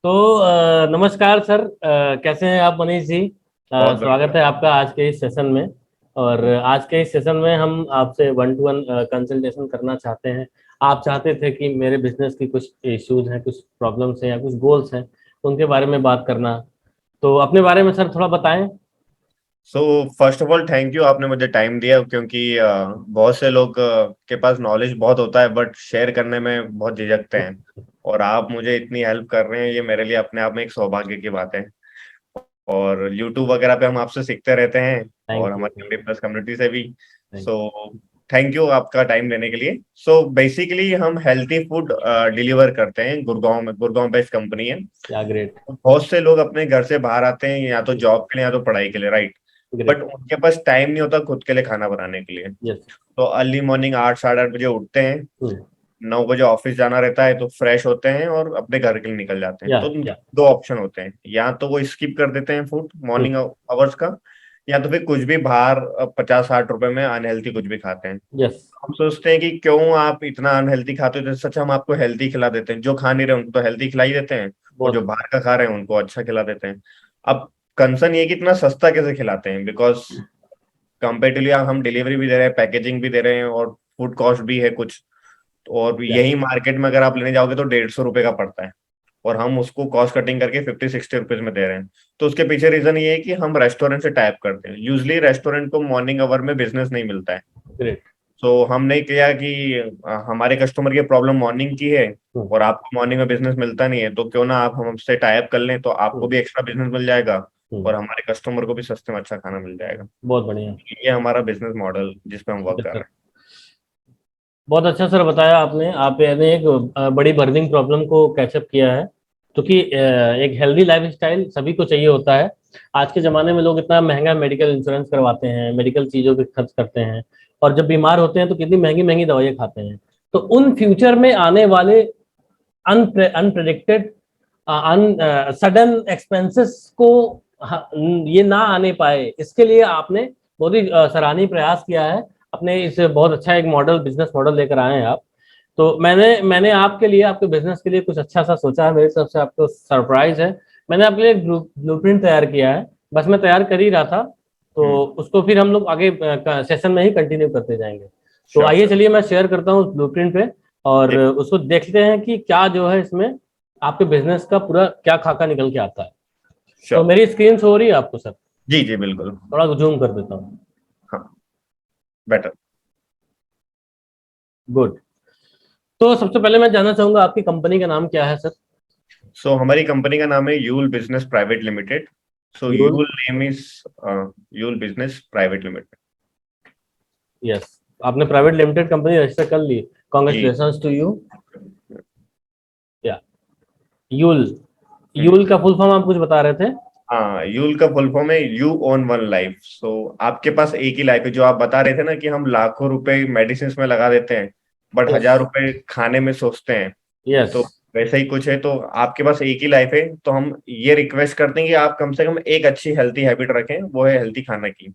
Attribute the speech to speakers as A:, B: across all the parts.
A: तो नमस्कार सर, कैसे हैं आप मनीष जी।
B: बहुत
A: स्वागत है
B: बढ़िया।
A: आपका आज के इस सेशन में। और आज के इस सेशन में हम आपसे वन टू वन कंसल्टेशन करना चाहते हैं। आप चाहते थे कि मेरे बिजनेस की कुछ इश्यूज हैं, कुछ प्रॉब्लम्स हैं या कुछ गोल्स हैं, उनके बारे में बात करना। तो अपने बारे में सर थोड़ा बताएं।
B: So first of all thank you, आपने मुझे टाइम दिया क्योंकि बहुत से लोग के पास नॉलेज बहुत होता है बट शेयर करने में बहुत झिझकते हैं। और आप मुझे इतनी हेल्प कर रहे हैं, ये मेरे लिए अपने आप में एक सौभाग्य की बात है। और यूट्यूब वगैरह पे हम आपसे सीखते रहते हैं और
A: थैंक यू।
B: हमारी एमडी प्लस कम्युनिटी से भी।
A: थैंक
B: सो थैंक यू आपका टाइम देने के लिए। सो बेसिकली हम हेल्थी फूड डिलीवर करते हैं गुड़गांव में। गुड़गांव बेस्ड कंपनी है।
A: यू। या ग्रेट।
B: बहुत से लोग अपने घर से बाहर आते हैं या तो जॉब के लिए या तो पढ़ाई के लिए, राइट। But
A: great.
B: उनके पास टाइम नहीं होता खुद के लिए खाना बनाने के लिए।
A: यस।
B: तो अर्ली मॉर्निंग 8 साढ़े 8 बजे उठते हैं,
A: हम्म।
B: 9 बजे ऑफिस जाना रहता है, तो फ्रेश होते हैं और अपने घर के लिए निकल जाते हैं।
A: या
B: तो उनके
A: या।
B: दो ऑप्शन होते हैं, या तो वो स्किप कर देते हैं फूड
A: हम्म।
B: मॉर्निंग आवर्स का, या तो फिर कुछ भी बाहर 50-60 रुपए में अनहेल्थी कुछ भी खाते हैं।
A: यस।
B: हम सोचते हैं कि क्यों आप इतना अनहेल्थी खाते हो, तो सच हम आपको हेल्थी खिला देते हैं। जो खा नहीं रहे उनको तो हेल्थी खिला ही देते हैं, और जो
A: बहुत।
B: बाहर का खा रहे हैं उनको अच्छा खिला देते हैं। अब कंसर्न ये है कि इतना सस्ता कैसे खिलाते हैं, बिकॉज कंपेरेटिवली हम डिलीवरी भी दे रहे हैं, पैकेजिंग भी दे रहे हैं, और फूड कॉस्ट भी है कुछ। और
A: या।
B: यही मार्केट में अगर आप लेने जाओगे तो 150 रुपए का पड़ता है, और हम उसको कॉस्ट कटिंग करके 50-60 रुपीज में दे रहे हैं। तो उसके पीछे रीजन ये है कि हम रेस्टोरेंट से टाइप करते हैं। यूजली रेस्टोरेंट को मॉर्निंग आवर में बिजनेस नहीं मिलता है।
A: ग्रेट।
B: तो हमने किया कि हमारे कस्टमर की प्रॉब्लम मॉर्निंग की है,
A: हम्म।
B: और आपको मॉर्निंग में बिजनेस मिलता नहीं है, तो क्यों ना आप हमसे टाइप कर लें, तो आपको
A: हम्म।
B: भी एक्स्ट्रा बिजनेस मिल जाएगा,
A: हम्म।
B: और हमारे कस्टमर को भी सस्ते में अच्छा खाना मिल जाएगा।
A: बहुत बढ़िया।
B: ये हमारा बिजनेस मॉडल जिस पे हम
A: ठीक
B: वर्क
A: है
B: कर
A: सर।
B: रहे
A: बहुत अच्छा सर बताया आपने। आपने एक बड़ी बर्निंग प्रॉब्लम को कैचअप किया है, क्योंकि एक हेल्दी लाइफस्टाइल सभी को चाहिए होता है। आज के ज़माने में लोग इतना महंगा मेडिकल इंश्योरेंस करवाते हैं, मेडिकल चीज़ों पे खर्च करते हैं, और जब बीमार होते हैं तो कितनी महंगी महंगी दवाइयाँ खाते हैं। तो उन फ्यूचर में आने वाले अनप्रेडिक्टेड सडन एक्सपेंसेस को ये ना आने पाए, इसके लिए आपने बहुत ही सराहनीय प्रयास किया है। अपने इस बहुत अच्छा एक मॉडल, बिजनेस मॉडल लेकर आए हैं आप। तो मैंने आपके लिए, आपके बिजनेस के लिए कुछ अच्छा सा सोचा है। मेरी तरफ से आपको सरप्राइज है। मैंने आपके लिए एक ब्लूप्रिंट तैयार किया है। बस मैं तैयार कर ही रहा था, तो
B: हैं।
A: उसको फिर हम लोग आगे सेशन में ही कंटिन्यू करते जाएंगे। तो
B: श्योर
A: आइए
B: श्योर।
A: चलिए मैं शेयर करता हूँ उस ब्लूप्रिंट पे, और उसको देखते हैं कि क्या जो है इसमें आपके बिजनेस का पूरा क्या खाका निकल के आता है। तो
B: श्योर।
A: मेरी स्क्रीन हो रही है आपको सर?
B: जी जी बिल्कुल।
A: थोड़ा जूम कर देता हूँ।
B: हाँ, बेटर।
A: गुड। तो सबसे पहले मैं जानना चाहूंगा आपकी कंपनी का नाम क्या है सर?
B: सो हमारी कंपनी का नाम है Yul business private limited. So
A: Yul.
B: Yul name is Yul business private limited.
A: Yes. आपने प्राइवेट लिमिटेड कंपनी रजिस्टर कर ली।
B: जी।
A: Congratulation to you. Yeah. Yul.
B: Hmm.
A: Yul का फुल फॉर्म आप कुछ बता रहे थे?
B: हाँ, यूल का फुल फॉर्म है you own one life. So आपके पास एक ही लाइफ है। जो आप बता रहे थे ना कि हम लाखों रुपए मेडिसिन में लगा देते हैं बट
A: यस।
B: 1000 रुपए खाने में सोचते हैं,
A: यस।
B: तो वैसा ही कुछ है। तो आपके पास एक ही लाइफ है, तो हम ये रिक्वेस्ट करते हैं कि आप कम से कम एक अच्छी हेल्थी हैबिट रखें, वो है हेल्थी खाना की।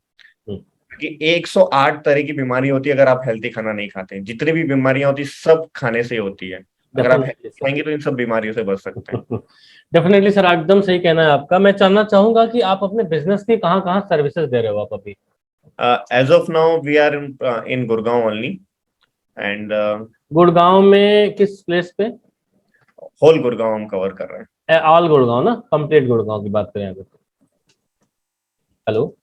B: कि 108 तरह की बीमारी होती है अगर आप हेल्थी खाना नहीं खाते हैं। जितनी भी बीमारियां होती है सब खाने से ही होती है। अगर आप
A: डेफिनेटली
B: हेल्थी खाएंगे तो इन सब बीमारियों से बच सकते हैं।
A: सर। डेफिनेटली सर, एकदम सही कहना है आपका। मैं जानना चाहूंगा कि आप अपने बिजनेस की कहाँ कहाँ सर्विसेज दे रहे हो आप अभी?
B: As of now we are in Gurgaon only, and
A: Gurgaon में किस प्लेस पे?
B: होल गुड़गांव हम कवर कर रहे हैं।
A: ऑल गुड़गांव ना, कंप्लीट गुड़गांव की बात करें अगर? हेलो।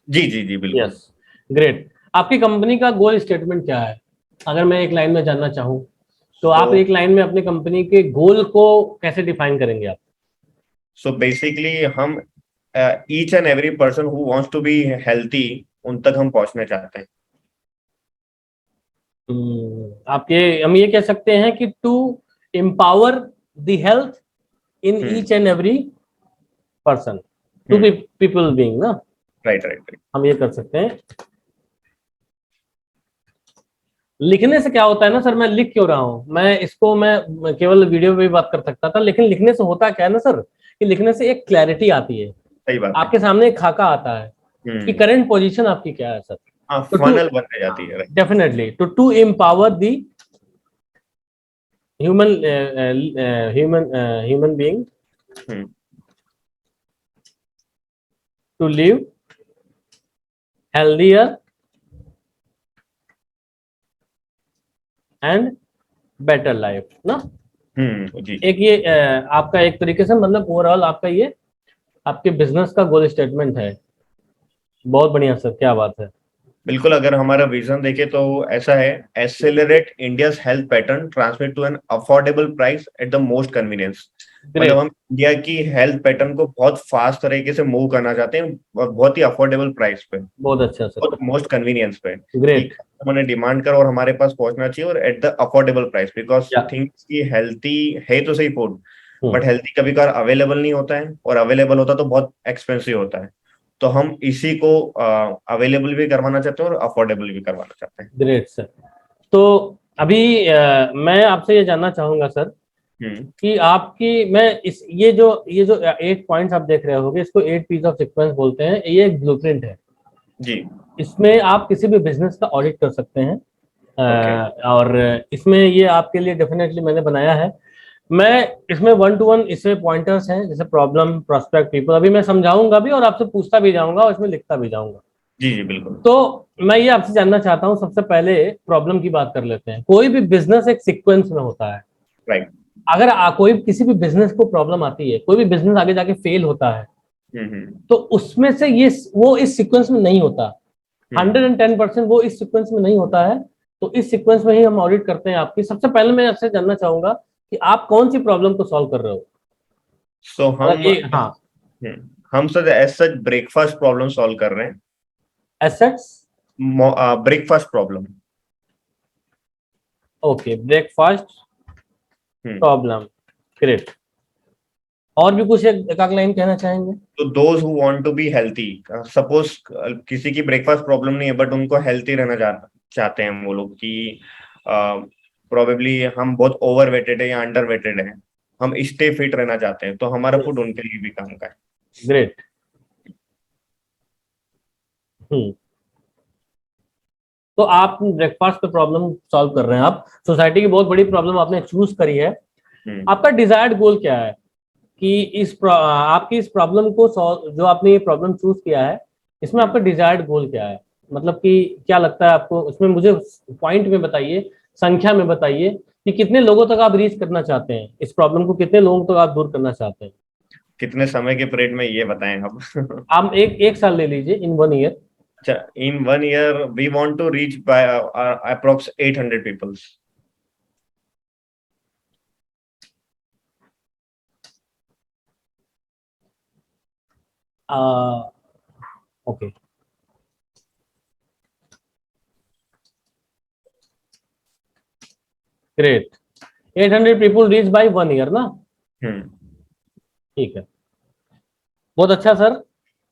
B: जी जी जी बिल्कुल।
A: यस। ग्रेट। आपकी कंपनी का गोल स्टेटमेंट क्या है, अगर मैं एक लाइन में जानना चाहूँ? तो
B: सो
A: आप एक लाइन में अपनी कंपनी के गोल को कैसे डिफाइन करेंगे आप?
B: सो बेसिकली हम each and every person who wants to be healthy, उन तक हम पहुंचना चाहते हैं।
A: आपके हम ये कह सकते हैं कि to empower the health in
B: hmm.
A: Each and every person, to
B: hmm.
A: People being ना।
B: Right right right.
A: हम ये कर सकते हैं। लिखने से क्या होता है ना सर, मैं लिख क्यों रहा हूं, मैं इसको मैं केवल वीडियो पे भी बात कर सकता था, लेकिन लिखने से होता क्या है ना सर, कि लिखने से एक क्लैरिटी आती है।
B: सही बात है।
A: आपके सामने एक खाका आता है कि
B: हम्म।
A: करंट पोजीशन आपकी क्या है सर।
B: हाँ,
A: तो टू
B: फनल बन जाती है, right.
A: Definitely to empower the human human being to live healthier and better life ना।
B: जी
A: एक ये आपका एक तरीके से मतलब ओवरऑल आपका ये आपके बिजनेस का गोल स्टेटमेंट है। बहुत बढ़िया सर, क्या बात है।
B: बिल्कुल। अगर हमारा विजन देखे तो ऐसा है, accelerate India's health pattern, transmit to an affordable price at the most convenience. मतलब
A: ग्रेट,
B: हम इंडिया की हेल्थ पैटर्न को बहुत फास्ट तरीके से मूव करना चाहते हैं और बहुत ही अफोर्डेबल प्राइस पे,
A: बहुत अच्छा सर,
B: बहुत मोस्ट कन्वीनियंस पे, कि
A: ग्रेट।
B: कस्टमर ने डिमांड कर और हमारे पास पहुंचना चाहिए और at the affordable price, because
A: या
B: थिंग्स की हेल्थी है तो सही फूड,
A: हम्म,
B: बट हेल्थी कभी कभार अवेलेबल नहीं होता है, और अवेलेबल होता तो बहुत एक्सपेंसिव होता है। तो हम इसी को अवेलेबल भी करवाना चाहते हैं और अफोर्डेबल भी करवाना चाहते हैं।
A: Great sir. तो अभी मैं आपसे ये जानना चाहूंगा सर
B: हम्म।
A: कि आपकी मैं इस ये जो 8 पॉइंट्स आप देख रहे होगे, इसको 8 पीस ऑफ सीक्वेंस बोलते हैं। ये एक ब्लूप्रिंट है।
B: जी।
A: इसमें आप किसी भी बिजनेस का ऑडिट कर सकते हैं।
B: ओके।
A: और इसमें ये आपके लिए डेफिनेटली मैंने बनाया है। मैं इसमें 1 to 1 इसमें पॉइंटर्स हैं, जैसे प्रॉब्लम, प्रोस्पेक्ट, पीपल, अभी मैं समझाऊंगा भी और आपसे पूछता भी जाऊंगा और इसमें लिखता भी जाऊंगा।
B: जी जी बिल्कुल।
A: तो मैं ये आपसे जानना चाहता हूँ, सबसे पहले प्रॉब्लम की बात कर लेते हैं। कोई भी बिजनेस एक सीक्वेंस में होता है।
B: राइट।
A: अगर कोई किसी भी बिजनेस को प्रॉब्लम आती है, कोई भी बिजनेस आगे जाके फेल होता है,
B: हम्म।
A: तो उसमें से ये वो इस सीक्वेंस में नहीं होता।
B: हम्म।
A: 110% वो इस सीक्वेंस में नहीं होता है। तो इस सीक्वेंस में ही हम ऑडिट करते हैं आपकी। सबसे पहले मैं आपसे जानना चाहूंगा कि आप कौन सी प्रॉब्लम को सॉल्व कर रहे हो।
B: सो
A: अगर
B: हम
A: ये हाँ,
B: हम sir as such breakfast problem solve कर रहे
A: एसेट्स,
B: हैं, breakfast problem.
A: Okay, breakfast problem, great. और भी कुछ एक आध लाइन कहना चाहेंगे।
B: तो those who want to be healthy, suppose किसी की ब्रेकफास्ट प्रॉब्लम नहीं है बट उनको हेल्थी रहना चाहते हैं वो लोग, कि प्रोबेबली हम बहुत ओवर वेटेड है या अंडर वेटेड है, हम स्टे फिट रहना चाहते हैं, तो हमारा फूड उनके लिए भी काम का है।
A: ग्रेट। हम्म। तो आप ब्रेकफास्ट पे प्रॉब्लम सॉल्व कर रहे हैं। आप सोसाइटी की बहुत बड़ी प्रॉब्लम आपने चूज करी है।
B: हम्म।
A: आपका डिजायर्ड गोल क्या है कि आपकी इस प्रॉब्लम को जो आपने ये प्रॉब्लम चूज किया है, इसमें आपका डिजायर्ड गोल क्या है। मतलब कि क्या लगता है आपको उसमें, मुझे पॉइंट में बताइए, संख्या में बताइए कि कितने लोगों तक आप रीच करना चाहते हैं, इस प्रॉब्लम को कितने लोगों तक आप दूर करना चाहते हैं।
B: कितने समय के पीरियड में ये बताएं आप?
A: आप एक एक साल ले लीजिए, इन 1 ईयर।
B: अच्छा, in 1 year we want to reach by approx 800 peoples.
A: Okay, great. 800 people reach by 1 year ना।
B: हम्म।
A: ठीक है, बहुत अच्छा सर।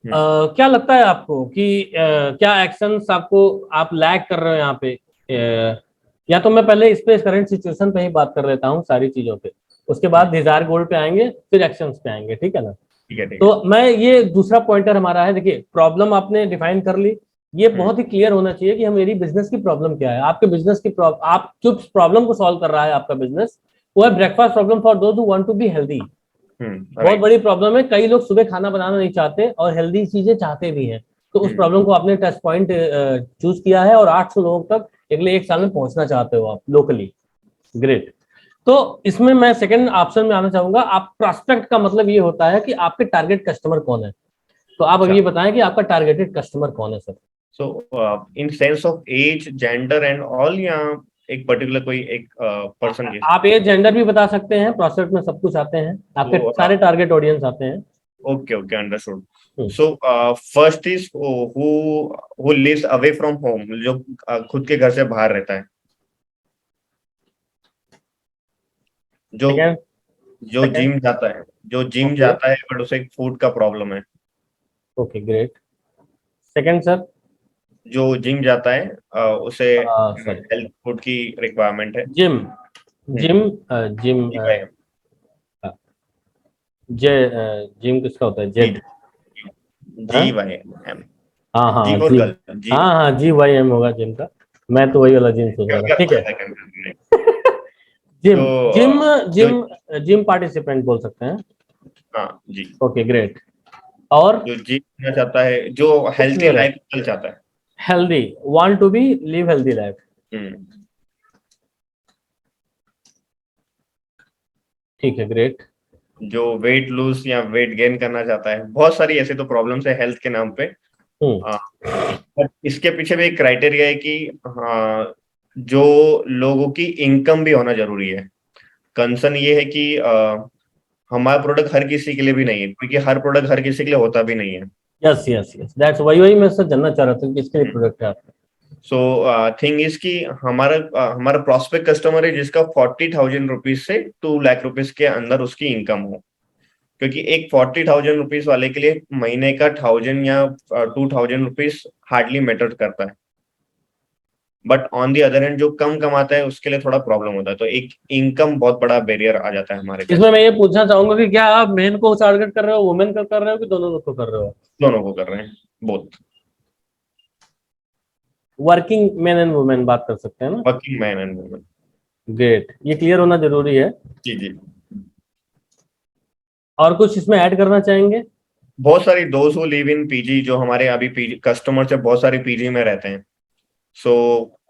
A: क्या लगता है आपको कि क्या एक्शंस आपको आप लैग कर रहे हो यहाँ पे। या तो मैं पहले इस पे करंट सिचुएशन पे ही बात कर लेता हूँ सारी चीजों पे, उसके बाद डिजायर गोल पे आएंगे, फिर एक्शंस पे आएंगे, ठीक है ना।
B: ठीक है ठीक है।
A: तो मैं ये दूसरा पॉइंटर हमारा है, देखिए प्रॉब्लम आपने डिफाइन कर ली। ये बहुत ही क्लियर होना चाहिए कि हम मेरी बिजनेस की प्रॉब्लम क्या है। आपके बिजनेस की आप जो प्रॉब्लम को सॉल्व कर रहा है आपका बिजनेस, वो है breakfast problem for those who want to be healthy. बहुत
B: राइट।
A: बड़ी प्रॉब्लम है, कई लोग सुबह खाना बनाना नहीं चाहते और हेल्दी चीजें चाहते भी हैं। तो उस प्रॉब्लम को आपने टच पॉइंट चूज किया है और 800 लोगों तक अगले 1 साल में पहुंचना चाहते हो आप लोकली। ग्रेट। तो इसमें मैं सेकंड ऑप्शन में आना चाहूंगा। आप प्रोस्पेक्ट का मतलब ये होता है कि आपके टारगेट कस्टमर कौन है। तो आप अभी
B: अच्छा,
A: ये बताएं कि आपका टारगेटेड कस्टमर कौन है sir.
B: So in sense of age, gender and all, या एक पर्टिकुलर कोई एक पर्सन की?
A: आप ये जेंडर भी बता सकते हैं, प्रोस्पेक्ट में सब कुछ आते हैं, आपके
B: तो
A: सारे टारगेट ऑडियंस आते हैं।
B: Okay okay, understood.
A: Hmm,
B: so first is who lives away from home, जो खुद के घर से बाहर रहता है, जो
A: सेकंड,
B: जो
A: सेकंड,
B: जिम जाता है, जो जिम
A: ओके,
B: जाता है बट उसे फूड का प्रॉब्लम है,
A: ओके, ग्रेट। Second sir.
B: जो जिम जाता है उसे
A: सॉरी,
B: हेल्थ फूड की रिक्वायरमेंट है।
A: जिम, जिम, जिम,
B: जी भाई।
A: जे जिम किसका होता है,
B: जी
A: जेड।
B: जी
A: हाँ,
B: भाई एम।
A: हाँ,
B: जी
A: हाँ,
B: फॉर
A: जिम।
B: गर्ल, जी।
A: हाँ, हाँ, GYM होगा जिम का। मैं तो वही वाला जिम सोच रहा था, ठीक है। जिम,
B: तो
A: जिम,
B: जो
A: जिम, जिम पार्टिसिपेंट बोल सकते हैं।
B: हाँ जी,
A: ओके ग्रेट। और
B: जो जीना चाहता है, जो हेल्थी लाइफ स्टाइल चाहता है।
A: Healthy, want to be live healthy life.
B: Hmm,
A: ठीक है ग्रेट।
B: जो वेट लूज या वेट गेन करना चाहता है, बहुत सारी ऐसे तो प्रॉब्लम्स है हेल्थ के नाम पे।
A: हम्म।
B: हाँ, but इसके पीछे भी एक क्राइटेरिया है कि हाँ, जो लोगों की इनकम भी होना जरूरी है। कंसर्न ये है कि हमारा प्रोडक्ट हर किसी के लिए भी नहीं है, क्योंकि हर प्रोडक्ट हर किसी के लिए होता भी नहीं है।
A: यस यस यस, दैट्स वही वही मैं सर जानना चाह रहा था कि किसके लिए प्रोडक्ट है आपका।
B: सो थिंग इज कि हमारा हमारा प्रोस्पेक्ट कस्टमर है जिसका 40,000 रुपीज से 2 लाख रुपीज के अंदर उसकी इनकम हो। क्योंकि एक 40,000 रुपीज वाले के लिए महीने का 1,000 या 2,000 रुपीज हार्डली मैटर करता है। But on the other hand जो कम कमाता है उसके लिए थोड़ा प्रॉब्लम होता है, तो एक इनकम बहुत बड़ा बैरियर आ जाता है हमारे
A: इसमें मैं
B: कस्टमर।
A: ये पूछना चाहूंगा कि क्या आप मेन को टारगेट कर रहे हो, वुमेन को कर रहे हो, कि दोनों लोग को कर रहे हो?
B: दोनों को कर रहे हैं, both.
A: Working man and women बात कर सकते हैं ना?
B: Working man and women.
A: Great, ये क्लियर होना जरूरी है।
B: जी जी।
A: और कुछ इसमें ऐड करना चाहेंगे?
B: बहुत सारी दोस्त हु लिव इन पीजी, जो हमारे अभी पीजी कस्टमर से बहुत सारे पीजी में रहते हैं। सो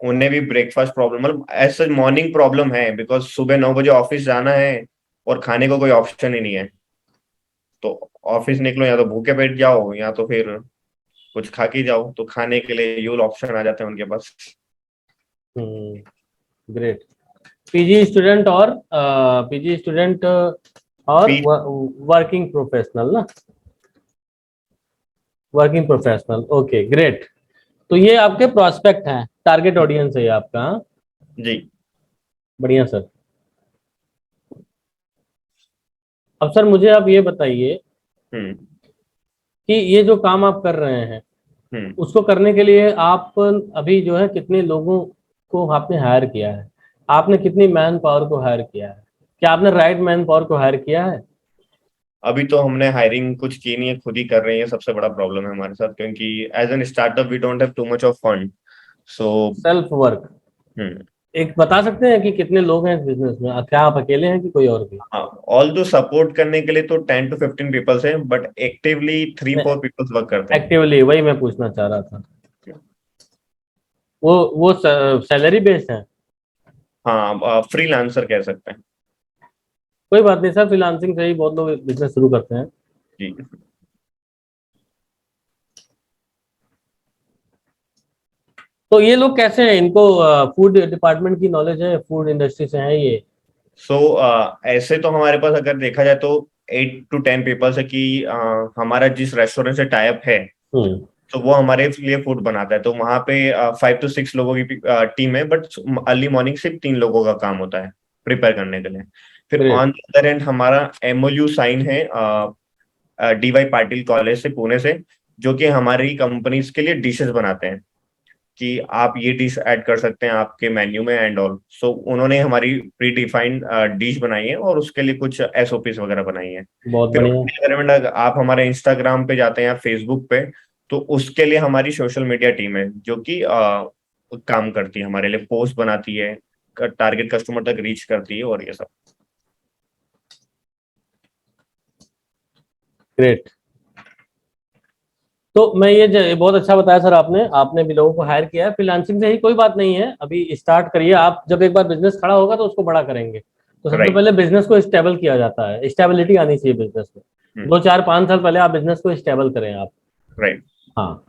B: उन्हें भी ब्रेकफास्ट प्रॉब्लम, मतलब ऐसा मॉर्निंग प्रॉब्लम है, बिकॉज सुबह 9 बजे ऑफिस जाना है और खाने को कोई ऑप्शन ही नहीं है। तो ऑफिस निकलो, या तो भूखे पेट जाओ या तो फिर कुछ खा के जाओ, तो खाने के लिए यूल ऑप्शन आ जाते हैं उनके पास।
A: ग्रेट। पीजी स्टूडेंट और पीजी स्टूडेंट और
B: पी
A: वर्किंग प्रोफेशनल ना? Working professional, okay great. तो ये आपके प्रोस्पेक्ट हैं, टारगेट ऑडियंस है ये आपका, हाँ?
B: जी।
A: बढ़िया सर। अब सर मुझे आप ये बताइए
B: हम्म
A: कि ये जो काम आप कर रहे हैं
B: हम्म
A: उसको करने के लिए आप अभी जो है कितने लोगों को आपने हायर किया है? आपने कितनी मैन पावर को हायर किया है? क्या आपने राइट मैन पावर को हायर किया है?
B: अभी तो हमने हायरिंग कुछ की नहीं है, खुद ही कर रहे हैं, ये सबसे बड़ा प्रॉब्लम है हमारे साथ, क्योंकि as an startup we don't have too much of fund. So
A: self work.
B: Hmm
A: एक बता सकते हैं कि कितने लोग हैं इस बिजनेस में? क्या आप अकेले हैं कि कोई और भी?
B: हाँ, ऑल दो सपोर्ट करने के लिए तो 10 to 15 पीपल्स हैं, बट एक्टिवली 3-4 पीपल्स वर्क करते हैं।
A: एक्टिवली वही मैं पूछना चाह रहा था। वो सैलरी बेस्ड है?
B: हाँ, फ्रीलांसर कह सकते हैं।
A: कोई बात नहीं सर, फ्रीलांसिंग से ही बहुत लोग बिजनेस शुरू करते हैं।
B: जी।
A: तो ये लोग कैसे हैं? इनको फूड डिपार्टमेंट की नॉलेज है, फूड इंडस्ट्री से है ये?
B: सो ऐसे तो हमारे पास अगर देखा जाए तो 8 to 10 पीपल्स है कि हमारा जिस रेस्टोरेंट से टाइप है,
A: हम्म।
B: तो वो हमारे लिए फूड बनाता है, तो वहाँ पे 5 to 6 लोगों की टीम है, बट अर्ली मॉर्निंग सिर्फ 3 लोगों का काम होता है प्रिपेयर करने के लिए। फिर
A: great.
B: On the other and हमारा एमओयू साइन है डीवाई पाटिल कॉलेज से, पुणे से, जो कि हमारी कंपनीज के लिए डिशेस बनाते हैं कि आप ये डिश ऐड कर सकते हैं आपके मेन्यू में एंड ऑल। सो उन्होंने हमारी प्री डिफाइंड डिश बनाई है और उसके लिए कुछ एसओपीस वगैरह बनाई है।
A: बहुत
B: फिर
A: बढ़िया।
B: अगर आप हमारे इंस्टाग्राम पे जाते हैं या फेसबुक पे, तो उसके लिए हमारी सोशल मीडिया टीम है जो कि काम करती है, हमारे लिए पोस्ट बनाती है, टारगेट कस्टमर तक रीच करती है और ये सब।
A: ग्रेट। तो मैं ये बहुत अच्छा बताया सर, आपने आपने भी लोगों को हायर किया है फ्रीलांसिंग से ही, कोई बात नहीं है, अभी स्टार्ट करिए आप। जब एक बार बिजनेस खड़ा होगा तो उसको बड़ा करेंगे। तो सबसे
B: राइट।
A: पहले बिजनेस को स्टेबल किया जाता है, स्टेबिलिटी आनी चाहिए बिजनेस में। 2 4 5 साल पहले आप बिजनेस को स्टेबल करें आप।
B: राइट।
A: हाँ।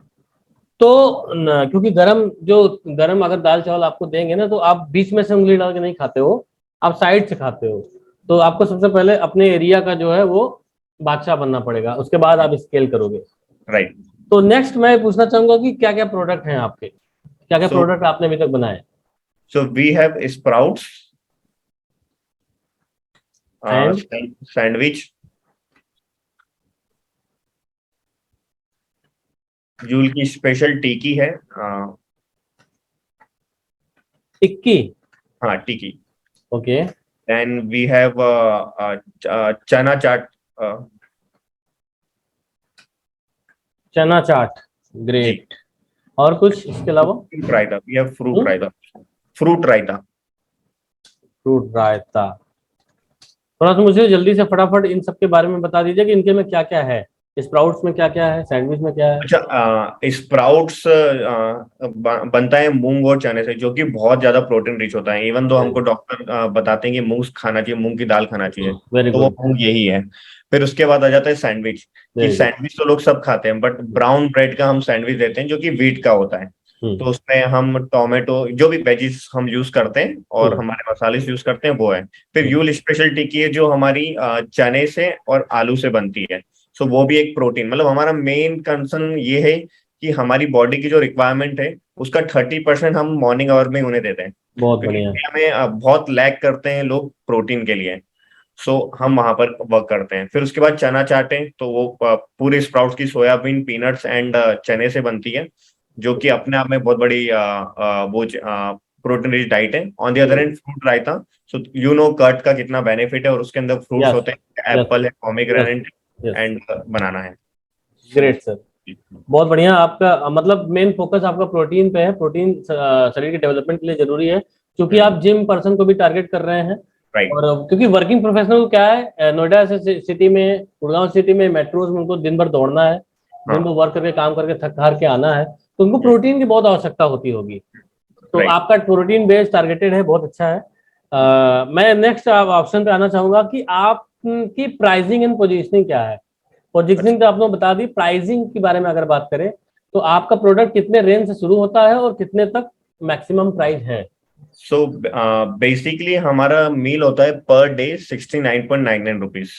A: तो क्योंकि गरम अगर दाल चावल आपको देंगे ना, तो आप बीच में से उंगली डाल के नहीं खाते हो, आप साइड से खाते हो। तो आपको सबसे पहले अपने एरिया का जो है वो बादशाह बनना पड़ेगा, उसके बाद आप स्केल करोगे।
B: राइट।
A: तो नेक्स्ट मैं पूछना चाहूंगा कि क्या क्या प्रोडक्ट हैं आपके, क्या क्या
B: सो
A: प्रोडक्ट आपने अभी तक बनाए?
B: So we have sprouts,
A: and
B: sandwich, जूल की स्पेशल टिक्की है।
A: टिक्की।
B: हाँ, tikki.
A: Okay.
B: Then we have chana chaat.
A: चना चाट।
B: जी।
A: ग्रेट। और कुछ इसके अलावा?
B: Fruit raita, we have fruit raita. Fruit raita.
A: Fruit raita. थोड़ा सा मुझे जल्दी से फटाफट इन सब के बारे में बता दीजिए कि इनके में क्या क्या है, स्प्राउट्स में क्या क्या है, सैंडविच में क्या है।
B: अच्छा, स्प्राउट्स बनता है मूंग और चने से, जो कि बहुत ज्यादा प्रोटीन रिच होता है। इवन दो हमको डॉक्टर बताते हैं कि मूंग खाना चाहिए, मूंग की दाल खाना चाहिए,
A: वेरी
B: तो वो
A: गुड।
B: मूंग यही है। फिर उसके बाद आ जाता है सैंडविच, कि
A: वेरी गुड।
B: सैंडविच तो लोग सब खाते हैं, बट ब्राउन ब्रेड का हम सैंडविच देते हैं जो कि व्हीट का होता है। तो
A: हम्म।
B: उसमें हम टोमेटो, जो भी वेजीज हम यूज करते हैं और
A: हम्म।
B: हमारे मसाले यूज करते हैं, वो है। फिर
A: हम्म।
B: यूल स्पेशल टिक्की है, जो हमारी चने से और आलू से बनती है। सो वो भी एक प्रोटीन, मतलब हमारा मेन कंसर्न ये है कि हमारी बॉडी की जो रिक्वायरमेंट है उसका 30% हम मॉर्निंग आवर में उन्हें देते हैं,
A: बहुत
B: क्योंकि
A: बढ़िया।
B: इंडिया में बहुत लैक करते हैं लोग प्रोटीन के लिए। सो हम वहां पर वर्क करते हैं। फिर उसके बाद चना चाटें, तो वो पूरे स्प्राउट्स की सोयाबीन, पीनट्स एंड चने से बनती है, जो कि अपने आप में बहुत बड़ी वो प्रोटीन रिच डाइट है। On the other
A: hmm.
B: Hand fruit raita, so you know curd का कितना बेनिफिट है, और उसके अंदर फ्रूट्स
A: यस।
B: होते हैं,
A: यस।
B: एप्पल है,
A: यस।
B: Pomegranate
A: yes.
B: एंड बनाना है। So
A: great sir. बहुत बढ़िया। आपका मतलब मेन फोकस आपका प्रोटीन पे है। प्रोटीन शरीर के डेवलपमेंट के लिए जरूरी है, क्योंकि आप जिम पर्सन को भी टारगेट कर रहे हैं।
B: राइट।
A: और क्योंकि वर्किंग प्रोफेशनल को क्या है, नोएडा से सिटी में, गुड़गांव सिटी में, मेट्रोज में उनको दिन भर दौड़ना है, दिन भर
B: हाँ।
A: वर्क करके काम करके थक हार के आना है, तो उनको प्रोटीन की बहुत आवश्यकता होती होगी। तो
B: राइट।
A: आपका प्रोटीन बेस्ड टारगेटेड है, बहुत अच्छा है। मैं नेक्स्ट ऑप्शन पे आना चाहूंगा कि आपकी प्राइसिंग एंड पोजीशनिंग क्या है। पोजीशनिंग तो आपने बता दी, प्राइसिंग के बारे में अगर बात करें तो आपका प्रोडक्ट कितने रेंज से शुरू होता है और कितने तक मैक्सिमम प्राइस है।
B: सो बेसिकली हमारा मील होता है पर डे 69.99 रुपीज।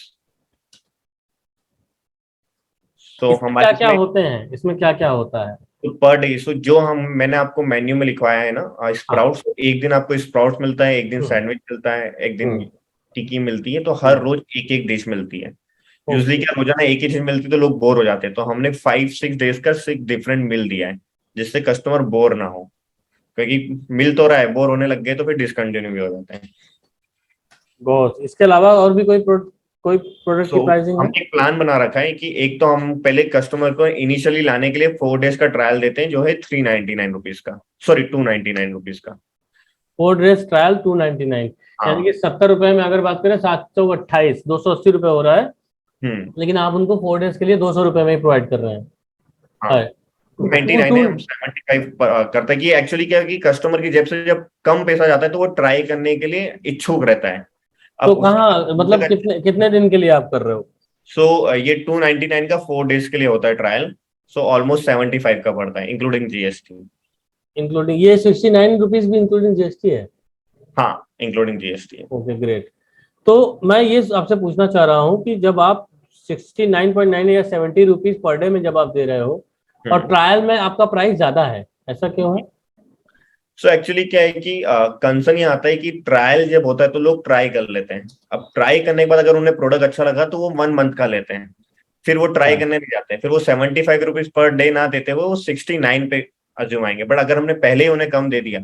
B: तो
A: इसमें क्या
B: हमारे
A: क्या
B: इसमें
A: होते हैं, इसमें क्या क्या होता है।
B: पर डे, सो जो हम मैंने आपको मेन्यू में लिखवाया है ना,
A: हाँ।
B: स्प्राउट्स, एक दिन आपको स्प्राउट्स मिलता है, एक दिन
A: हम्म।
B: सैंडविच मिलता है, एक दिन
A: हम्म।
B: टिक्की मिलती है, तो हर
A: हम्म।
B: रोज एक एक डिश मिलती है। Usually
A: okay.
B: क्या, रोजाना एक ही चीज मिलती है तो लोग बोर हो जाते हैं, तो हमने 5-6 डेज का 6 डिफरेंट मिल दिया है, जिससे कस्टमर बोर ना हो। क्योंकि मिल तो रहा है, बोर होने लग गए तो फिर डिसकंटिन्यू भी हो जाते हैं।
A: बहुत, इसके अलावा और भी कोई प्रोडक्ट की
B: सो
A: प्राइसिंग है।
B: हमने एक प्लान बना रखा है कि एक तो हम पहले कस्टमर को इनिशियली लाने के लिए 4 डेज का ट्रायल देते हैं, जो है 399 रुपीज का, सॉरी 299 रुपीज का।
A: 4 ड्रेस ट्रायल 299, यानी
B: हाँ।
A: कि 70 रुपए में अगर बात करें, 728, 280 रुपए हो रहा है।
B: हम्म।
A: लेकिन आप उनको 4 डेज के लिए 200 रुपए में ही प्रोवाइड कर रहे हैं।
B: हाँ,
A: है।
B: Ninety
A: two
B: nine
A: two.
B: है, हम 75 करते हैं। कि एक्चुअली क्या है कि कस्टमर की जेब से जब कम पैसा जाता है तो वो ट्राई करने के लिए इच्छुक रहता है।
A: तो
B: अब उसके
A: कहाँ, मतलब
B: बाद
A: कितने कितने दिन के लिए आप कर रहे हो।
B: ये 299 का 4 डेज के लिए होता है ट्रायल। सो ऑलमोस्ट 75 का पड़ता है, इंक्लूडिंग जीएसटी।
A: इंक्लूडिंग ये 69 रुपीज भी इंक्लूडिंग जीएसटी है।
B: हाँ, इंक्लूडिंग जीएसटी।
A: Okay great. तो मैं ये आपसे पूछना चाह रहा हूँ कि जब आप 69.9 या 70 रुपीज पर डे में जब आप दे रहे हो, और
B: हम्म।
A: ट्रायल में आपका प्राइस ज्यादा है, ऐसा क्यों है।
B: सो एक्चुअली क्या है कि कंसर्न ये आता है कि ट्रायल जब होता है तो लोग ट्राई कर लेते हैं। अब ट्राई करने के बाद अगर उन्हें प्रोडक्ट अच्छा लगा तो वो 1 मंथ का लेते हैं, फिर वो ट्राई
A: हाँ।
B: करने नहीं जाते हैं, फिर वो 75 रुपीज पर डे ना देते हुए वो 69 पे अज्यूम आएंगे। बट अगर हमने पहले ही उन्हें कम दे दिया,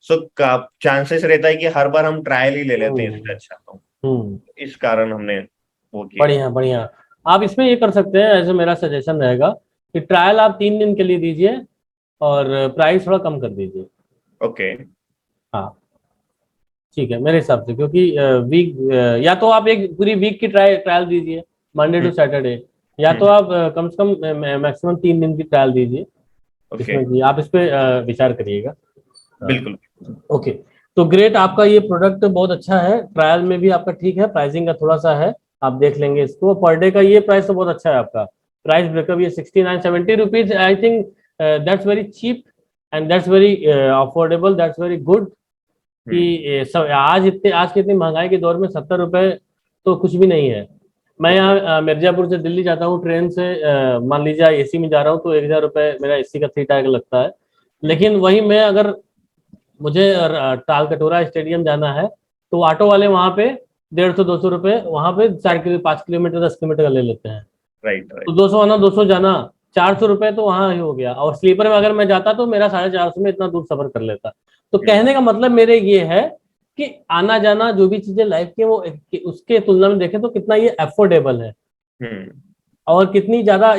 B: सो चांसेस रहता है कि हर बार हम ट्रायल ही ले लेते हैं इससे
A: हम्म।
B: अच्छा। तो
A: हम्म।
B: इस कारण हमने वो किया है।
A: बढ़िया बढ़िया। आप इसमें ये कर सकते हैं, ऐसे मेरा सजेशन रहेगा कि ट्रायल आप 3 दिन के लिए दीजिए और प्राइस थोड़ा कम कर दीजिए।
B: ओके।
A: हाँ। ठीक है मेरे हिसाब से, क्योंकि वीक, या तो आप एक पूरी वीक की ट्रायल दीजिए, मंडे टू
B: हम्म।
A: सैटरडे, या तो
B: हम्म।
A: आप कम से कम मैक्सिमम 3 दिन की ट्रायल दीजिए।
B: ओके।
A: इसमें भी आप इस पे विचार करिएगा।
B: बिल्कुल।
A: ओके। तो ग्रेट, आपका ये प्रोडक्ट बहुत अच्छा है, ट्रायल में भी आपका ठीक है, प्राइसिंग का थोड़ा सा है, आप देख लेंगे इसको। पर डे का ये प्राइस तो बहुत अच्छा है आपका। प्राइस ब्रेकअप ये 69-70 rupees, I think that's very cheap and that's very affordable, that's very good.
B: Hmm.
A: कि आज की इतनी महंगाई के दौर में 70 रुपए तो कुछ भी नहीं है। मैं
B: ओके।
A: यहाँ मिर्जापुर से दिल्ली जाता हूँ ट्रेन से, मान लीजिए एसी में जा रहा हूँ तो 1,000 रुपये मेरा एसी का 3 टैग लगता है।
B: हम्म।
A: लेकिन वही मैं अगर, मुझे तालकटोरा स्टेडियम जाना है, तो ऑटो वाले वहां पे 150-200 रुपये वहां पे 4 किलो 5 किलोमीटर 10 किलोमीटर का ले लेते हैं।
B: राइट।
A: तो
B: राइट।
A: 200 आना 200 जाना, 400 रुपये तो वहां ही हो गया। और स्लीपर में अगर मैं जाता तो मेरा 450 में इतना दूर सफर कर लेता। तो
B: हम्म।
A: कहने का मतलब मेरे ये है कि आना जाना जो भी चीजें लाइफ के, वो उसके तुलना में देखें तो कितना ये अफोर्डेबल है,
B: हम्म।
A: और कितनी ज्यादा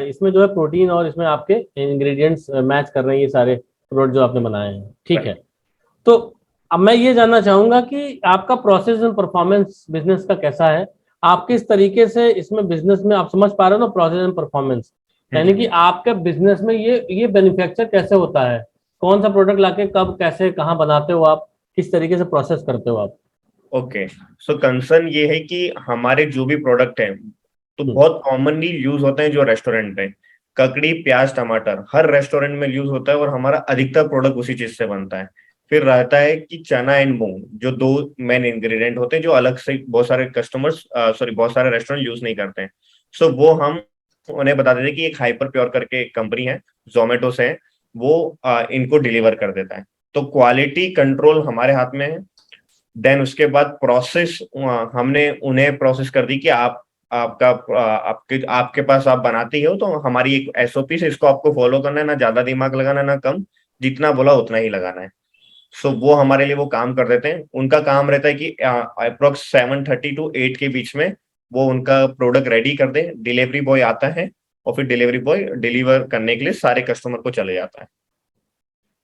A: इसमें जो है प्रोटीन और इसमें आपके इंग्रेडिएंट्स मैच कर रहे हैं, ये सारे प्रोडक्ट जो आपने बनाए हैं। ठीक है। तो अब मैं ये जानना चाहूंगा कि आपका प्रोसेस एंड परफॉर्मेंस बिजनेस का कैसा है। आप किस तरीके से इसमें बिजनेस में आप समझ पा रहे हो ना, प्रोसेस एंड परफॉर्मेंस, यानी कि आपके बिजनेस में ये मैन्युफैक्चर कैसे होता है, कौन सा प्रोडक्ट लाके कब कैसे कहाँ बनाते हो आप, किस तरीके से प्रोसेस करते हो आप।
B: ओके, सो कंसर्न ये है कि हमारे जो भी प्रोडक्ट हैं तो
A: हम्म,
B: बहुत कॉमनली यूज होते हैं जो रेस्टोरेंट में। ककड़ी, प्याज, टमाटर हर रेस्टोरेंट में यूज होता है और हमारा अधिकतर प्रोडक्ट उसी चीज से बनता है। फिर रहता है कि चना एंड मूंग, जो दो मेन इंग्रेडिएंट होते हैं जो अलग से बहुत सारे कस्टमर्स सॉरी बहुत सारे रेस्टोरेंट यूज नहीं करते हैं। सो वो हम उन्हें बता देते हैं कि एक हाइपर प्योर करके एक कंपनी है, जोमेटो से है, वो इनको डिलीवर कर देता है। तो क्वालिटी कंट्रोल हमारे हाथ में है। देन उसके बाद प्रोसेस हमने उन्हें प्रोसेस कर दी कि आपका आपके आपके पास आप बनाते ही हो तो हमारी एक एसओपी से इसको आपको फॉलो करना है, ना ज्यादा दिमाग लगाना ना कम, जितना बोला उतना ही लगाना है। सो वो हमारे लिए वो काम कर देते हैं। उनका काम रहता है कि अप्रोक्स 7:30 to 8 के बीच में वो उनका प्रोडक्ट रेडी कर दे। डिलीवरी बॉय आता है और फिर डिलीवरी बॉय डिलीवर करने के लिए सारे कस्टमर को चले जाता है।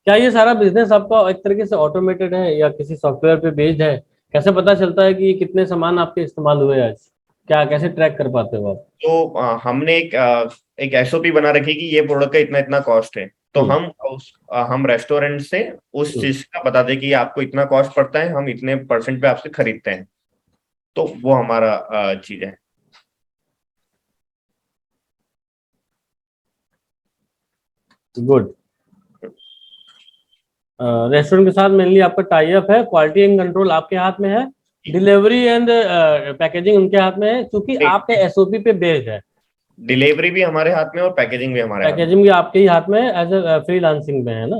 A: क्या ये सारा बिजनेस आपका एक तरीके से ऑटोमेटेड है या किसी सॉफ्टवेयर पे बेस्ड है? कैसे पता चलता है कि कितने सामान आपके इस्तेमाल हुए आज, क्या कैसे ट्रैक कर पाते हो आप?
B: तो हमने एक एसओपी बना रखी कि ये प्रोडक्ट का इतना इतना कॉस्ट है। तो
A: हम्म,
B: हम रेस्टोरेंट से उस
A: हम्म,
B: चीज का बता दें कि आपको इतना कॉस्ट पड़ता है, हम इतने परसेंट पे आपसे खरीदते हैं। तो वो हमारा चीज है।
A: गुड। रेस्टोरेंट के साथ मेनली आपका टाई अप है, क्वालिटी एंड कंट्रोल आपके हाथ में है, डिलीवरी एंड पैकेजिंग उनके हाथ में है, क्योंकि आपके एसओपी पे बेस्ड है।
B: डिलीवरी भी हमारे हाथ में और पैकेजिंग भी हमारे हाथ में।
A: पैकेजिंग भी आपके ही हाथ में है, एज ए फ्रीलांसिंग में है ना?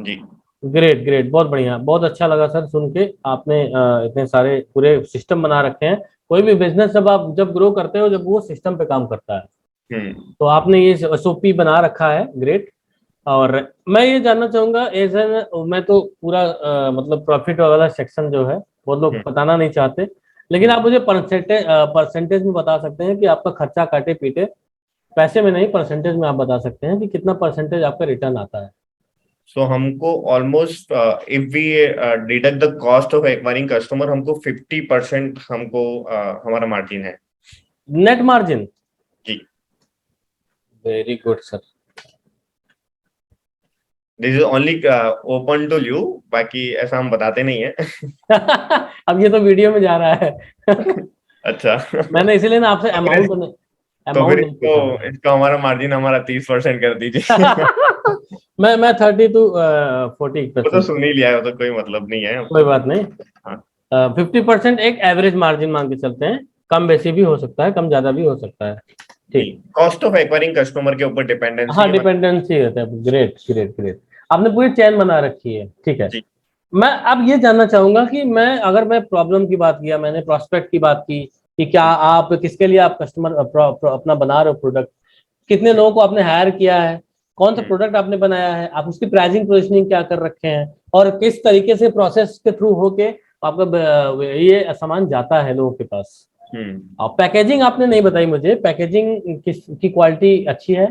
B: जी।
A: ग्रेट ग्रेट, बहुत बढ़िया, बहुत अच्छा लगा सर सुन के। आपने इतने सारे पूरे सिस्टम बना रखे हैं। कोई भी बिजनेस जब आप जब ग्रो करते हो, जब वो सिस्टम पे काम करता है,
B: हम्म।
A: तो आपने ये एसओपी बना रखा है। ग्रेट। और मैं ये जानना चाहूंगा, एज एन, मैं तो पूरा मतलब प्रॉफिट वाला सेक्शन जो है वो लोग
B: हम्म।
A: बताना नहीं चाहते, लेकिन आप मुझे परसेंटेज परसेंटेज में बता सकते हैं कि आपका खर्चा काटे पीटे, पैसे में नहीं परसेंटेज में आप बता सकते हैं कि कितना परसेंटेज आपका रिटर्न आता है?
B: सो हमको almost if we deduct the cost of acquiring customer, हमको 50% हमको हमारा मार्जिन है।
A: Net margin.
B: जी।
A: Very good sir.
B: This is only open to you, बाकी ऐसा हम बताते नहीं है।
A: अब ये तो वीडियो में जा रहा है।
B: अच्छा।
A: मैंने इसीलिए ना आपसे
B: तो फिर
A: अमाउंट
B: तो फिर
A: अमाउंट नहीं पूछा
B: इसको
A: मैंने।
B: इसको हमारा मार्जिन हमारा 30% कर दीजिए।
A: मैं 30 to 40
B: वो तो
A: परसेंट।
B: सुन ही लिया है, वो तो कोई मतलब नहीं है।
A: कोई बात नहीं।
B: हाँ।
A: 50% एक एवरेज मार्जिन मान के चलते हैं, कम बेसी भी हो सकता है, कम ज्यादा भी हो सकता है।
B: जी,
A: ठीक।
B: कॉस्ट ऑफ एक्वायरिंग कस्टमर के ऊपर डिपेंडेंसी
A: हाँ,
B: की
A: डिपेंडेंसी रहता है। Great great great. आपने पूरी चेन बना रखी है, ठीक है।
B: जी।
A: मैं अब ये जानना चाहूंगा कि मैं अगर मैं प्रॉब्लम की बात किया, मैंने प्रोस्पेक्ट की बात की कि क्या आप किसके लिए आप कस्टमर अपना बना रहे हो प्रोडक्ट, कितने लोगों को आपने हायर किया है, कौन सा
B: हम्म।
A: प्रोडक्ट आपने बनाया है, आप उसकी प्राइसिंग पोजिशनिंग क्या कर रखे हैं, और किस तरीके से प्रोसेस के थ्रू होके आपका ये सामान जाता है लोगों के पास।
B: हम्म।
A: और पैकेजिंग आपने नहीं बताई मुझे, पैकेजिंग किस की क्वालिटी अच्छी है?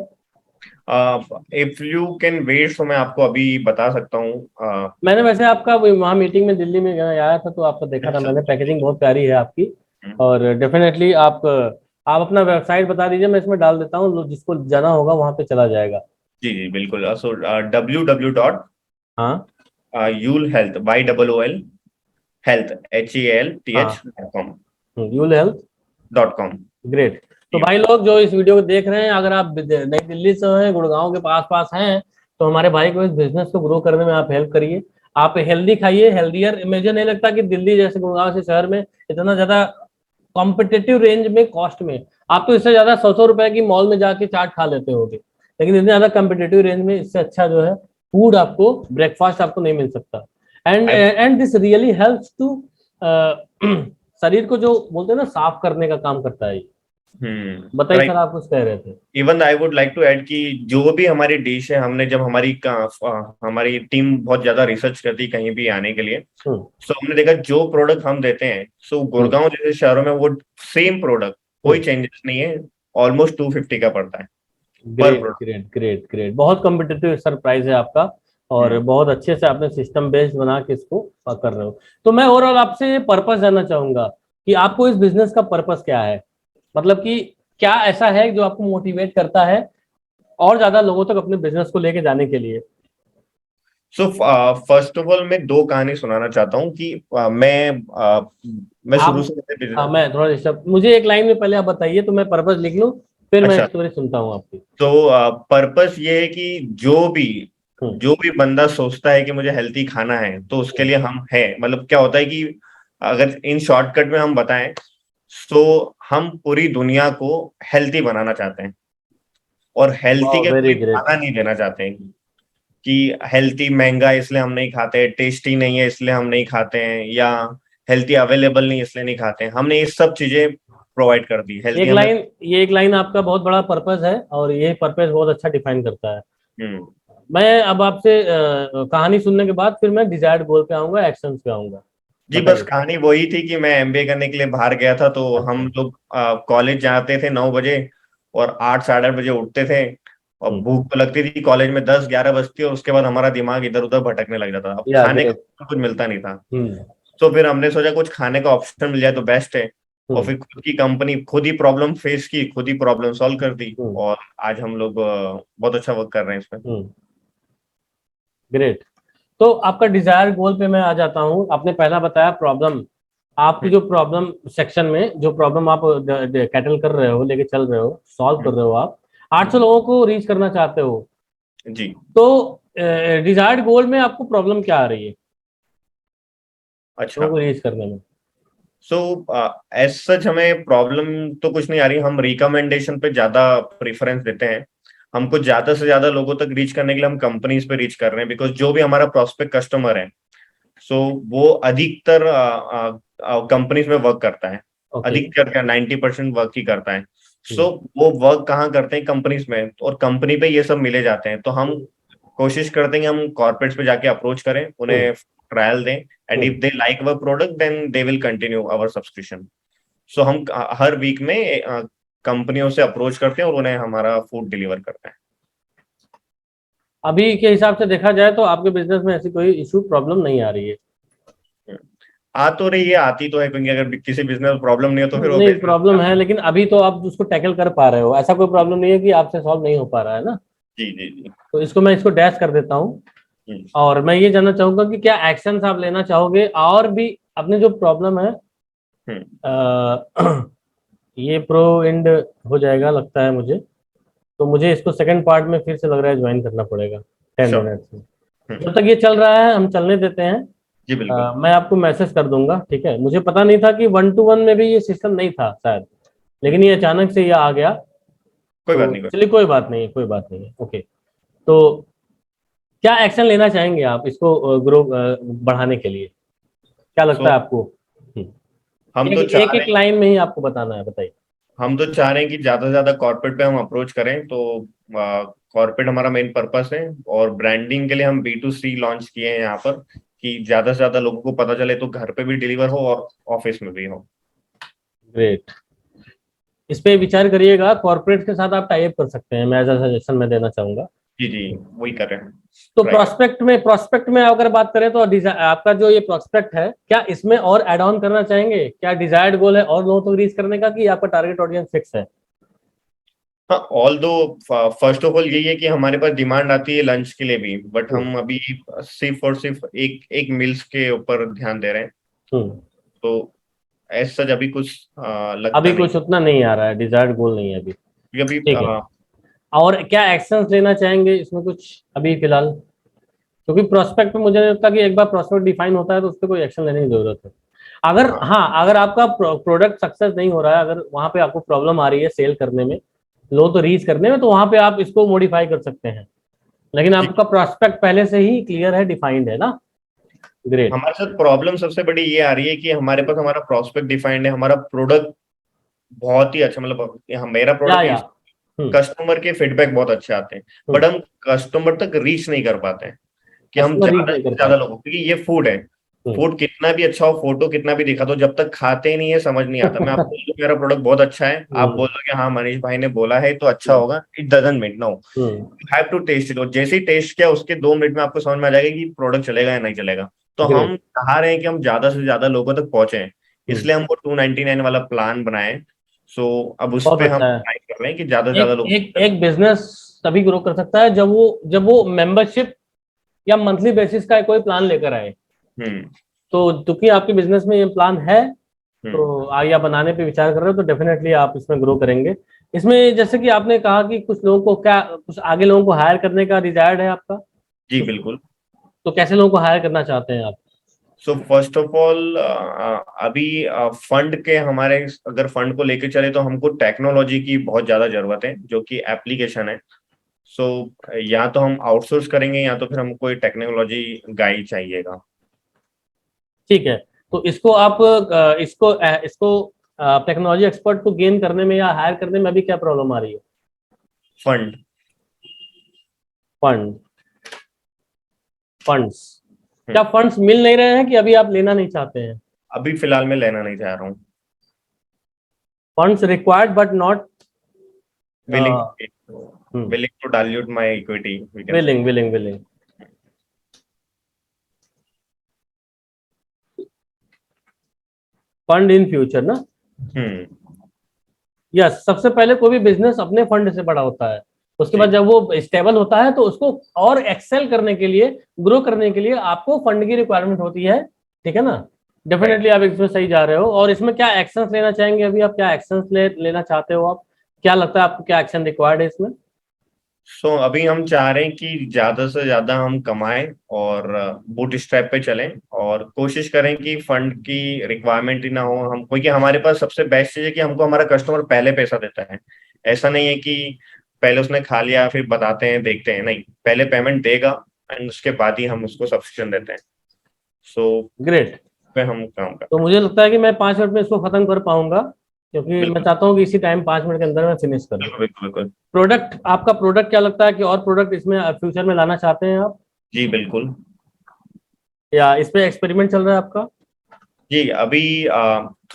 B: इफ यू कैन वेट तो मैं आपको अभी बता सकता हूँ।
A: मैंने वैसे आपका वहाँ मीटिंग में दिल्ली में आया था तो आपको देखा था
B: अच्छा।
A: मैंने, पैकेजिंग बहुत प्यारी है आपकी।
B: हम्म।
A: और डेफिनेटली आप अपना वेबसाइट बता दीजिए, मैं इसमें डाल देता हूँ, जिसको जाना होगा वहां पे चला जाएगा।
B: जी जी बिल्कुल। सो
A: हाँ,
B: www.यूल हेल्थ health
A: हाँ,
B: HELTH.com
A: you'll health.
B: .com।
A: Great. तो भाई लोग जो इस वीडियो को देख रहे हैं, अगर आप नई दिल्ली से हैं, गुड़गांव के पास पास हैं, तो हमारे भाई को इस बिजनेस को ग्रो करने में आप हेल्प करिए। आप हेल्दी खाइए, हेल्दियर। मुझे नहीं लगता कि दिल्ली जैसे गुड़गांव से शहर में इतना ज्यादा कॉम्पिटेटिव रेंज में कॉस्ट में, आप तो इससे ज्यादा 100 100 रुपए की मॉल में जाके चाट खा लेते होगे, लेकिन इतने ज्यादा कॉम्पिटेटिव रेंज में इससे अच्छा जो है फूड आपको, ब्रेकफास्ट आपको नहीं मिल सकता। And
B: I
A: and this really helps to शरीर को जो बोलते हैं ना, साफ करने का काम करता है ये। बताइए सर,
B: राइट।
A: आप कुछ कह रहे थे।
B: Even I would like to add कि जो भी हमारी डिश है, हमने जब हमारी टीम बहुत ज्यादा रिसर्च करती कहीं भी आने के लिए,
A: हम्म,
B: सो हमने देखा जो प्रोडक्ट हम देते हैं, सो
A: हम्म,
B: गुड़गांव जैसे शहरों में वो सेम प्रोडक्ट कोई
A: हम्म।
B: चेंजेस नहीं है, ऑलमोस्ट 250 का पड़ता है पर
A: great
B: product.
A: Great great great, बहुत कॉम्पिटिटिव सर प्राइस है आपका। और बहुत अच्छे से आपने सिस्टम बेस्ड बना के इसको कर रहे हो। तो मैं ओवरऑल आपसे पर्पस जानना चाहूंगा कि आपको इस बिजनेस का पर्पस क्या है, मतलब कि क्या ऐसा है जो आपको मोटिवेट करता है और ज्यादा लोगों तक अपने बिजनेस को लेके जाने के लिए।
B: सो फर्स्ट ऑफ ऑल मैं दो कहानी सुनाना चाहता हूँ कि मैं शुरू
A: आप
B: से
A: हाँ, मैं थोड़ा डिस्टर्ब, मुझे एक लाइन में पहले आप बताइए तो मैं पर्पस लिख लूं, फिर मैं
B: अच्छा,
A: स्टोरी सुनता हूँ आपकी।
B: तो पर्पस ये है कि
A: हम्म।
B: जो भी बंदा सोचता है कि मुझे हेल्थी खाना है तो उसके लिए हम है, मतलब क्या होता है कि अगर इन शॉर्टकट में हम बताएं तो हम पूरी दुनिया को हेल्थी बनाना चाहते हैं, और हेल्थी
A: वाह,
B: के
A: वेरी
B: कोई
A: ग्रेट।
B: खाना नहीं देना चाहते हैं कि हेल्थी महंगा है इसलिए हम नहीं खाते, टेस्टी नहीं है इसलिए हम नहीं खाते हैं, या हेल्थी अवेलेबल नहीं इसलिए नहीं खाते हैं। हमने ये सब चीजें प्रोवाइड कर दी, हेल्थी
A: एक
B: हमने।
A: लाइन, ये एक लाइन आपका बहुत बड़ा पर्पस है और ये पर्पस बहुत अच्छा डिफाइन करता है।
B: हम्म।
A: मैं अब आपसे कहानी सुनने के बाद फिर मैं डिजायर्ड गोल पे आऊंगा, एक्शंस पे आऊंगा।
B: जी, बस
A: बताइए।
B: कहानी वही थी कि मैं एमबीए करने के लिए बाहर गया था, तो हम
A: अच्छा।
B: लोग कॉलेज जाते थे 9 बजे और 8 साढ़े 8 बजे उठते थे, और
A: हम्म।
B: भूख तो लगती थी, कॉलेज में 10 11 बजती, और उसके बाद हमारा दिमाग इधर उधर भटकने लग जाता था, अब
A: या
B: खाने
A: ग्रेट।
B: का कुछ मिलता नहीं था।
A: हम्म।
B: तो फिर हमने सोचा कुछ खाने का ऑप्शन मिल जाए तो बेस्ट है, और
A: हम्म।
B: फिर खुद की कंपनी, खुद ही प्रॉब्लम फेस की, खुद ही प्रॉब्लम सॉल्व कर दी,
A: हम्म।
B: और आज हम लोग बहुत अच्छा वर्क कर रहे हैं इसमें।
A: हम्म। ग्रेट। तो आपका डिजायर गोल पे मैं आ जाता हूँ। आपने पहला बताया प्रॉब्लम, आपकी
B: हम्म,
A: जो प्रॉब्लम सेक्शन में जो प्रॉब्लम आप कैटल कर रहे हो, लेके चल रहे हो, सॉल्व कर
B: हम्म,
A: रहे हो, आप 800 लोगों को रीच करना चाहते हो।
B: जी।
A: तो डिजायर्ड गोल में आपको प्रॉब्लम क्या आ रही है
B: अच्छा,
A: लोगों को रीच करने में।
B: सो एज सच हमें प्रॉब्लम तो कुछ नहीं आ रही, हम रिकमेंडेशन पे ज्यादा प्रेफरेंस देते हैं। हमको ज्यादा से ज्यादा लोगों तक रीच करने के लिए हम कंपनीज पे रीच कर रहे हैं, बिकॉज जो भी हमारा प्रोस्पेक्ट कस्टमर है, सो वो अधिकतर कंपनीज में वर्क करता है,
A: ओके।
B: अधिकतर क्या 90% वर्क ही करता है। सो वो वर्क कहाँ करते हैं? कंपनीज में, और कंपनी पे ये सब मिले जाते हैं, तो हम कोशिश करते हैं कि हम कॉर्पोरेट्स पे जाके अप्रोच करें, उन्हें ट्रायल दें, and if they like our product then they will continue our subscription. So हम हर वीक में कंपनियों से अप्रोच करते हैं और उन्हें हमारा फूड डिलीवर करते
A: अभी के हिसाब से देखा जाए तो आपके बिजनेस में ऐसी कोई इशू प्रॉब्लम नहीं आ रही है।
B: हैं। आ तो रही है, आती तो है, क्योंकि अगर किसी बिजनेस में प्रॉब्लम नहीं हो तो फिर वो
A: नहीं,
B: बिजनेस।
A: प्रॉब्लम है लेकिन अभी तो आप उसको टैकल कर पा रहे हो, ऐसा कोई प्रॉब्लम नहीं है कि आपसे सॉल्व नहीं हो पा रहा है ना।
B: जी जी जी।
A: तो इसको मैं इसको डैश कर देता हूँ।
B: हम्म,
A: और मैं ये जानना चाहूंगा कि क्या एक्शंस आप लेना चाहोगे और भी अपने जो प्रॉब्लम है।
B: हम्म,
A: ये प्रो एंड हो जाएगा लगता है मुझे, तो मुझे इसको सेकंड पार्ट में फिर से लग रहा है ज्वाइन करना पड़ेगा 10 मिनट में।
B: हम्म,
A: जब तक ये चल रहा है हम चलने देते हैं।
B: जी बिल्कुल।
A: मैं आपको मैसेज कर दूंगा, ठीक है। मुझे पता नहीं था कि 1 to 1 में भी ये सिस्टम नहीं था शायद, लेकिन
B: हम्म,
A: ये अचानक से ये आ गया।
B: कोई बात
A: तो
B: नहीं, कोई।
A: चलिए, कोई बात नहीं है, कोई बात नहीं है, ओके। तो क्या एक्शन लेना चाहेंगे आप इसको ग्रो बढ़ाने के लिए, क्या लगता
B: सो
A: है आपको। हम्म,
B: हम
A: एक
B: तो चाह
A: एक
B: रहे
A: एक
B: हैं
A: लाइन में ही आपको बताना है, बताइए।
B: हम तो चाह रहे हैं कि ज्यादा से ज्यादा कॉर्पोरेट पे हम अप्रोच करें, तो कॉर्पोरेट हमारा मेन पर्पस है, और ब्रांडिंग के लिए हम B2C लॉन्च किए हैं यहाँ पर, कि ज्यादा से ज्यादा लोगों को पता चले, तो घर पे भी डिलीवर हो और ऑफिस में भी हो।
A: ग्रेट। इस पे विचार करिएगा, कॉर्पोरेट के साथ आप टाई अप कर सकते हैं, मैं एज सजेशन में देना चाहूंगा।
B: जी जी, वही कर रहे हैं,
A: तो
B: ट्राई कर।
A: प्रोस्पेक्ट में अगर बात करें तो आपका जो ये प्रोस्पेक्ट है, क्या इसमें और ऐड ऑन करना चाहेंगे, क्या डिजायर्ड गोल है और लोगों तक रीच करने का, कि आपका टारगेट ऑडियंस फिक्स है।
B: हाँ, ऑल दो फर्स्ट ऑफ ऑल यही है कि हमारे पास डिमांड आती है लंच के लिए भी, बट
A: हम्म।
B: हम अभी सिर्फ और सिर्फ एक एक मील्स के ऊपर ध्यान दे रहे हैं।
A: हम्म।
B: तो ऐसा सच अभी कुछ लगता
A: अभी
B: नहीं,
A: कुछ उतना नहीं आ रहा है, डिजायर्ड गोल नहीं है अभी।
B: क्योंकि अभी
A: ठीक है। और क्या एक्शंस लेना चाहेंगे इसमें कुछ अभी फिलहाल, क्योंकि प्रोस्पेक्ट में मुझे नहीं लगता कि एक बार प्रोस्पेक्ट डिफाइन होता है तो उस पर कोई एक्शन लेने की जरूरत है। अगर
B: हाँ
A: हाँ, अगर आपका प्रोडक्ट सक्सेस नहीं हो रहा है, अगर वहां पे आपको प्रॉब्लम आ रही है सेल करने में, लो तो रीच करने में, तो वहां पे आप इसको मॉडिफाई कर सकते हैं। लेकिन
B: जी।
A: आपका प्रोस्पेक्ट पहले से ही क्लियर है, डिफाइंड है ना। ग्रेट।
B: हमारे साथ प्रॉब्लम सबसे बड़ी ये आ रही है कि हमारे पास हमारा प्रोस्पेक्ट डिफाइंड है, हमारा प्रोडक्ट बहुत ही अच्छा, मतलब मेरा
A: या
B: प्रोडक्ट,
A: हम्म।
B: कस्टमर के फीडबैक बहुत अच्छे आते हैं, बट
A: हम्म।
B: हम कस्टमर तक रीच नहीं कर पाते हैं, कि हम
A: कस्टमर रीच
B: ज्यादा
A: नहीं
B: से
A: कर
B: ज्यादा
A: पाते।
B: लोगों, क्योंकि ये फूड है, फूड कितना भी अच्छा हो, फोटो कितना भी दिखा दो, जब तक खाते नहीं है समझ नहीं आता। मैं आपको बोल दूं मेरा प्रोडक्ट बहुत अच्छा है, आप बोल दो कि हाँ मनीष भाई ने बोला है तो अच्छा होगा, it doesn't mean no, you have to test it. और जैसे ही टेस्ट किया उसके 2 मिनट में आपको समझ में आ जाएगा कि प्रोडक्ट चलेगा या नहीं चलेगा। तो हम
A: ग्रेट।
B: चाह रहे हैं कि हम ज्यादा से ज्यादा लोगों तक पहुंचे, इसलिए हम वो 299 वाला प्लान बनाए। सो अब उस
A: बहुत
B: पे हम
A: अच्छा है।
B: ट्राई कर रहे हैं कि ज्यादा से ज्यादा
A: एक
B: लोग।
A: एक एक बिजनेस तभी ग्रो कर सकता है जब वो मेंबरशिप या मंथली बेसिस का कोई प्लान लेकर आए।
B: हम्म।
A: तो चूंकि आपके बिजनेस में ये प्लान है, तो
B: हम्म।
A: या बनाने पे विचार कर रहे हो, तो डेफिनेटली आप इसमें ग्रो करेंगे। इसमें जैसे कि आपने कहा कि कुछ लोगों को क्या कुछ आगे लोगों को हायर करने का डिजायर्ड है आपका,
B: जी बिल्कुल।
A: तो कैसे लोगों को हायर करना चाहते हैं आप?
B: सो फर्स्ट ऑफ ऑल अभी फंड के हमारे, अगर फंड को लेके चले तो हमको टेक्नोलॉजी की बहुत ज्यादा जरूरत है, जो कि एप्लीकेशन है। सो या तो हम आउटसोर्स करेंगे या तो फिर हमको कोई टेक्नोलॉजी गाइड चाहिएगा।
A: ठीक है। तो इसको आप इसको टेक्नोलॉजी एक्सपर्ट को गेन करने में या हायर करने में अभी क्या प्रॉब्लम आ रही है?
B: फंड।
A: फंड। फंड्स। क्या फंड्स मिल नहीं रहे हैं कि अभी आप लेना नहीं चाहते हैं?
B: अभी फिलहाल मैं लेना नहीं चाह रहा हूँ।
A: Funds required but not
B: willing, willing to dilute my equity we can say.
A: Willing willing willing. Fund in future ना।
B: हम्म।
A: यस, सबसे पहले कोई भी बिजनेस अपने फंड से बड़ा होता है। उसके बाद
B: जी
A: जब वो स्टेबल होता है तो उसको और एक्सेल करने के लिए, ग्रो करने के लिए आपको फंड की रिक्वायरमेंट होती है। ठीक है ना?
B: राइट।
A: डेफिनेटली आप इसमें सही जा रहे हो। और इसमें क्या एक्शंस लेना चाहेंगे? अभी आप क्या एक्शंस लेना चाहते हो आप? क्या लगता है आपको क्या एक्शन रिक्वायर्ड है इसमें?
B: सो अभी हम चाह रहे हैं कि ज्यादा से ज्यादा हम कमाएं और बूट स्ट्रैप पे चलें, और कोशिश करें कि फंड की रिक्वायरमेंट ही ना हो हम, क्योंकि हमारे पास सबसे बेस्ट चीज है कि हमको हमारा कस्टमर पहले पैसा देता है। ऐसा नहीं है कि पहले उसने खा लिया फिर बताते हैं देखते हैं, नहीं, पहले पेमेंट देगा एंड उसके बाद ही हम उसको सब्सक्रिप्शन देते हैं। So
A: great.
B: पे हम काम
A: तो
B: करते हैं।
A: मुझे लगता है कि मैं 5 मिनट में इसको खत्म कर पाऊंगा, क्योंकि मैं
B: बिल्कुल
A: चाहता हूँ कि इसी टाइम 5 मिनट के अंदर मैं फिनिश करूँ।
B: बिल्कुल बिल्कुल बिल्कुल।
A: प्रोडक्ट, आपका प्रोडक्ट क्या लगता है कि और प्रोडक्ट इसमें फ्यूचर में लाना चाहते हैं आप,
B: जी बिल्कुल।
A: या इस पे एक्सपेरिमेंट चल रहा है आपका?
B: जी अभी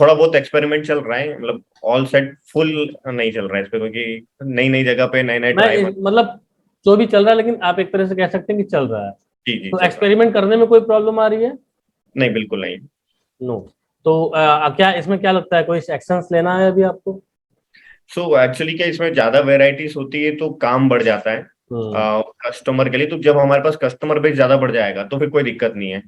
B: थोड़ा बहुत एक्सपेरिमेंट चल रहा है, मतलब ऑल सेट फुल नहीं चल रहा है इस पे, क्योंकि नई नई जगह पे नए नए ट्राई।
A: मतलब जो भी चल रहा है, लेकिन आप एक तरह से कह सकते हैं कि चल रहा है।
B: जी जी
A: तो
B: चल रहा है।
A: एक्सपेरिमेंट करने में कोई प्रॉब्लम आ रही है?
B: नहीं बिल्कुल नहीं।
A: नो। तो क्या इसमें क्या लगता है, कोई एक्शंस लेना है अभी आपको?
B: सो एक्चुअली क्या इसमें ज्यादा वेराइटीज होती है तो काम बढ़ जाता है
A: हम्म।
B: कस्टमर के लिए। तो जब हमारे पास कस्टमर बेस ज्यादा बढ़ जाएगा तो फिर कोई दिक्कत नहीं है।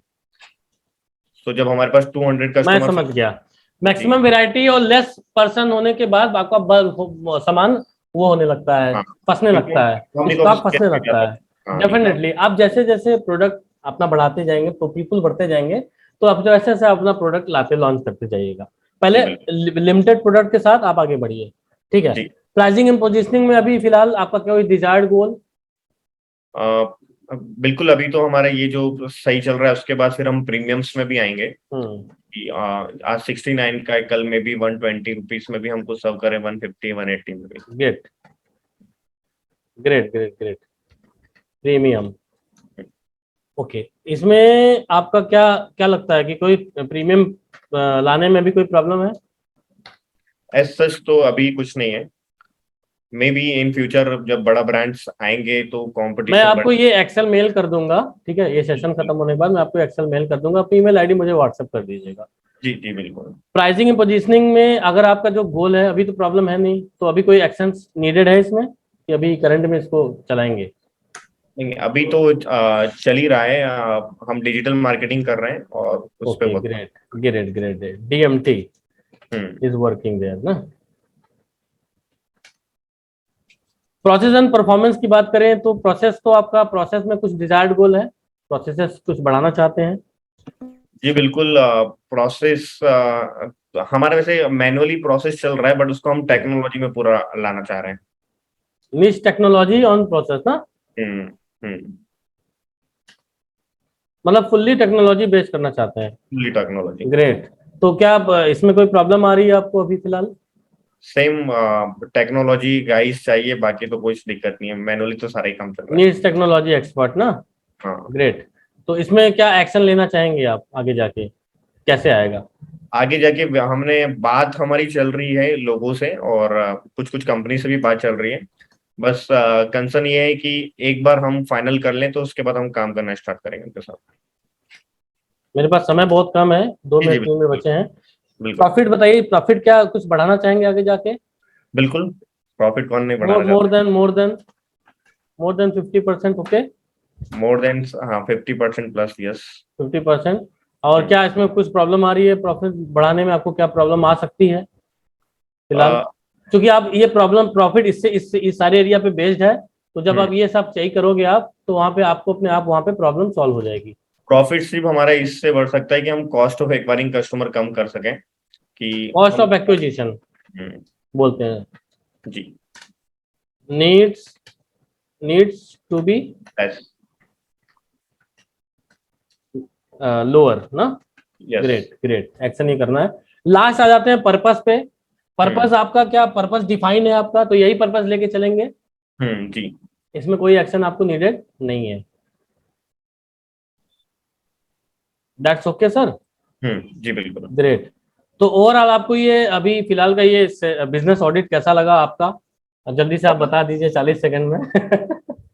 B: तो जब हमारे पास 200
A: मैं
B: कस्टमर्स।
A: समझ गया।
B: जी
A: मैक्सिमम वैरायटी और लेस पर्सन होने के बाद आपका सामान वो होने लगता है,
B: हाँ,
A: फंसने
B: क्योंकि
A: लगता है,
B: पब्लिक ऑफ
A: स्टॉक फंसने
B: स्केल पे
A: लगता
B: ज्यादा।
A: है।
B: हाँ इकोनॉमिक।
A: डेफिनेटली आप जैसे जैसे प्रोडक्ट अपना बढ़ाते जाएंगे, तो पीपुल बढ़ते जाएंगे, तो आप जैसे जैसे अपना प्रोडक्ट लाते लॉन्च करते जाइएगा।
B: जी
A: पहले
B: बिल्कुल।
A: लिमिटेड प्रोडक्ट के साथ आप आगे बढ़िए। ठीक है।
B: जी
A: प्राइसिंग एंड पोजिशनिंग में अभी फिलहाल आपका कोई डिजायर्ड गोल?
B: अ, बिल्कुल अभी तो हमारा ये जो सही चल रहा है, उसके बाद फिर हम प्रीमियम्स में भी आएंगे
A: हम्म।
B: कि आज 69 का है, कल में भी 120 रुपीज में भी हमको सर्व करें, 150 180 में भी।
A: Great great great great. Premium. Okay. इसमें आपका क्या क्या लगता है कि कोई प्रीमियम लाने में भी कोई प्रॉब्लम है?
B: एज सच तो अभी कुछ नहीं है। मे बी इन फ्यूचर जब बड़ा ब्रांड्स आएंगे तो
A: मैं
B: कंपटीशन बढ़।
A: आपको ये एक्सेल मेल कर दूंगा। ठीक है, ये सेशन खत्म होने के बाद मैं आपको एक्सेल मेल कर दूंगा, अपनी ईमेल आईडी मुझे व्हाट्सएप कर दीजिएगा।
B: जी जी बिल्कुल।
A: प्राइसिंग एंड पोजीशनिंग में अगर आपका जो गोल है, अभी तो प्रॉब्लम है नहीं, तो अभी कोई एक्शन नीडेड है इसमें, कि अभी करंट में इसको चलाएंगे?
B: नहीं अभी तो चल ही रहा है, हम डिजिटल मार्केटिंग कर रहे हैं और उस पे
A: okay
B: work.
A: Great great great. DMT
B: hmm.
A: Is working there ना। प्रोसेस एंड परफॉर्मेंस की बात करें तो प्रोसेस, तो आपका प्रोसेस में कुछ डिजायर्ड गोल है, प्रोसेसेस कुछ बढ़ाना चाहते हैं?
B: जी बिल्कुल। प्रोसेस हमारा वैसे मैनुअली प्रोसेस चल रहा है, बट उसको हम टेक्नोलॉजी में पूरा लाना चाह रहे हैं।
A: निश टेक्नोलॉजी ऑन प्रोसेस ना।
B: हम्म। हम्म।
A: मतलब फुल्ली टेक्नोलॉजी बेस करना चाहते हैं।
B: Fully technology.
A: ग्रेट। तो क्या इसमें कोई प्रॉब्लम आ रही है आपको अभी फिलहाल?
B: सेम टेक्नोलॉजी गाइस चाहिए, बाकी तो कुछ दिक्कत नहीं है, मैनुअली तो सारा ही काम चल रहा है।
A: नीड्स टेक्नोलॉजी एक्सपर्ट ना।
B: हाँ।
A: ग्रेट। तो इसमें क्या एक्शन लेना चाहेंगे आप आगे जाके, कैसे आएगा?
B: आगे जाके हमने बात हमारी चल रही है लोगों से, और कुछ कुछ कंपनी से भी बात चल रही है। बस कंसर्न ये है कि एक बार हम फाइनल कर लें तो उसके बाद हम काम करना स्टार्ट करेंगे उनके साथ।
A: मेरे पास समय बहुत कम है, दो
B: जी जी
A: मिनट 3 मिनट
B: बिल्कुल।
A: बचे हैं।
B: बिल्कुल
A: प्रॉफिट बताइए, प्रॉफिट क्या कुछ बढ़ाना चाहेंगे आगे जाके?
B: बिल्कुल। प्रॉफिट कौन नहीं
A: मोर
B: बढ़ाना
A: मोर
B: चाहता
A: than more than more than 50%, okay?
B: है? मोर देन, हाँ, 50% प्लस, यस।
A: 50%। और क्या इसमें कुछ प्रॉब्लम आ रही है प्रॉफिट बढ़ाने में? आपको क्या प्रॉब्लम आ सकती है फिलहाल? क्योंकि आप ये प्रॉब्लम प्रॉफिट इससे इस सारे एरिया पे बेस्ड है, तो जब आप ये सब चाहिए करोगे आप, तो वहां पे आपको अपने आप वहां पे प्रॉब्लम सॉल्व हो जाएगी।
B: प्रॉफिट सिर्फ हमारा इससे बढ़ सकता है कि हम कॉस्ट ऑफ एक्वायरिंग कस्टमर कम कर सकें, कि
A: कॉस्ट
B: हम।
A: ऑफ एक्विजिशन
B: हम्म,
A: बोलते हैं,
B: जी।
A: Needs needs to be
B: yes.
A: Lower ना।
B: यस।
A: ग्रेट ग्रेट, एक्शन ही करना है। लास्ट आ जाते हैं पर्पस पे। पर्पस आपका क्या, पर्पस डिफाइन है आपका, तो यही पर्पस लेके चलेंगे,
B: जी।
A: इसमें कोई एक्शन आपको नीडेड नहीं है। That's okay sir.
B: जी बिल्कुल।
A: ग्रेट। तो ओवरऑल आपको ये अभी फिलहाल का ये बिजनेस ऑडिट कैसा लगा आपका? जल्दी से आप बता दीजिए 40 सेकंड में।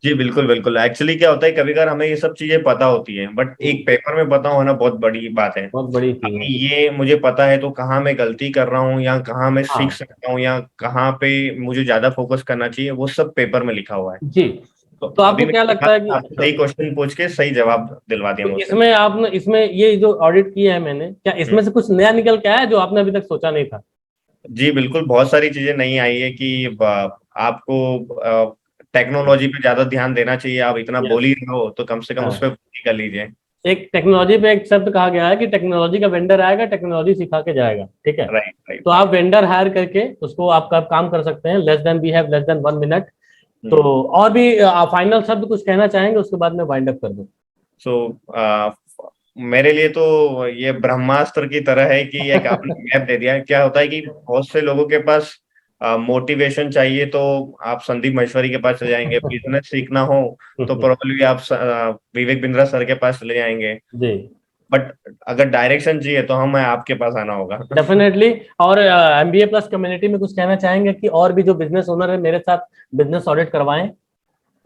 B: जी बिल्कुल बिल्कुल। एक्चुअली क्या होता है, कभी कभार हमें ये सब चीजें पता होती हैं, बट एक पेपर में पता होना बहुत बड़ी बात है।
A: बहुत बड़ी चीज है।
B: अभी ये मुझे पता है तो कहाँ मैं गलती कर रहा हूँ, या कहाँ मैं सीख
A: हाँ
B: सकता हूँ, या कहाँ पे मुझे ज्यादा फोकस करना चाहिए, वो सब पेपर में लिखा हुआ है।
A: जी।
B: तो
A: तो
B: अभी
A: आपको क्या
B: मैं
A: लगता है कि
B: आपसे सही क्वेश्चन पूछ के सही जवाब दिलवा दिया
A: तो
B: मुझसे।
A: इसमें आपने, इसमें ये जो ऑडिट किया है मैंने, क्या इसमें से कुछ नया निकल के आया है जो आपने अभी तक सोचा नहीं था?
B: जी बिल्कुल, बहुत सारी चीजें नहीं आई है कि आपको टेक्नोलॉजी पे ज्यादा ध्यान देना चाहिए। आप इतना बोल
A: यस।
B: ही रहे हो तो कम से कम उस
A: हाँ,
B: पर कर लीजिए।
A: एक टेक्नोलॉजी पे एक शब्द कहा गया है कि टेक्नोलॉजी का वेंडर आएगा, टेक्नोलॉजी सिखा के जाएगा, ठीक है?
B: राइट राइट
A: तो आप
B: राइट।
A: वेंडर हायर करके उसको आपका काम कर सकते हैं, less than we have less than 1 minute. तो
B: हम्म।
A: और भी फाइनल शब्द कुछ कहना चाहेंगे, उसके बाद में वाइंड अप कर दूं।
B: सो मेरे लिए तो ये ब्रह्मास्त्र की तरह है कि एक आपने मैप दे दिया है। क्या होता है कि बहुत से लोगों के पास मोटिवेशन चाहिए तो आप संदीप महेश्वरी के पास चले जाएंगे। बिजनेस सीखना हो तो प्रोबेबली आप विवेक बिंद्रा सर के पास चले जाएंगे।
A: जी
B: बट अगर डायरेक्शन चाहिए तो हमें आपके पास आना होगा।
A: डेफिनेटली। और एमबीए प्लस कम्युनिटी में कुछ कहना चाहेंगे कि और भी जो बिजनेस ओनर है मेरे साथ बिजनेस ऑडिट करवाएं?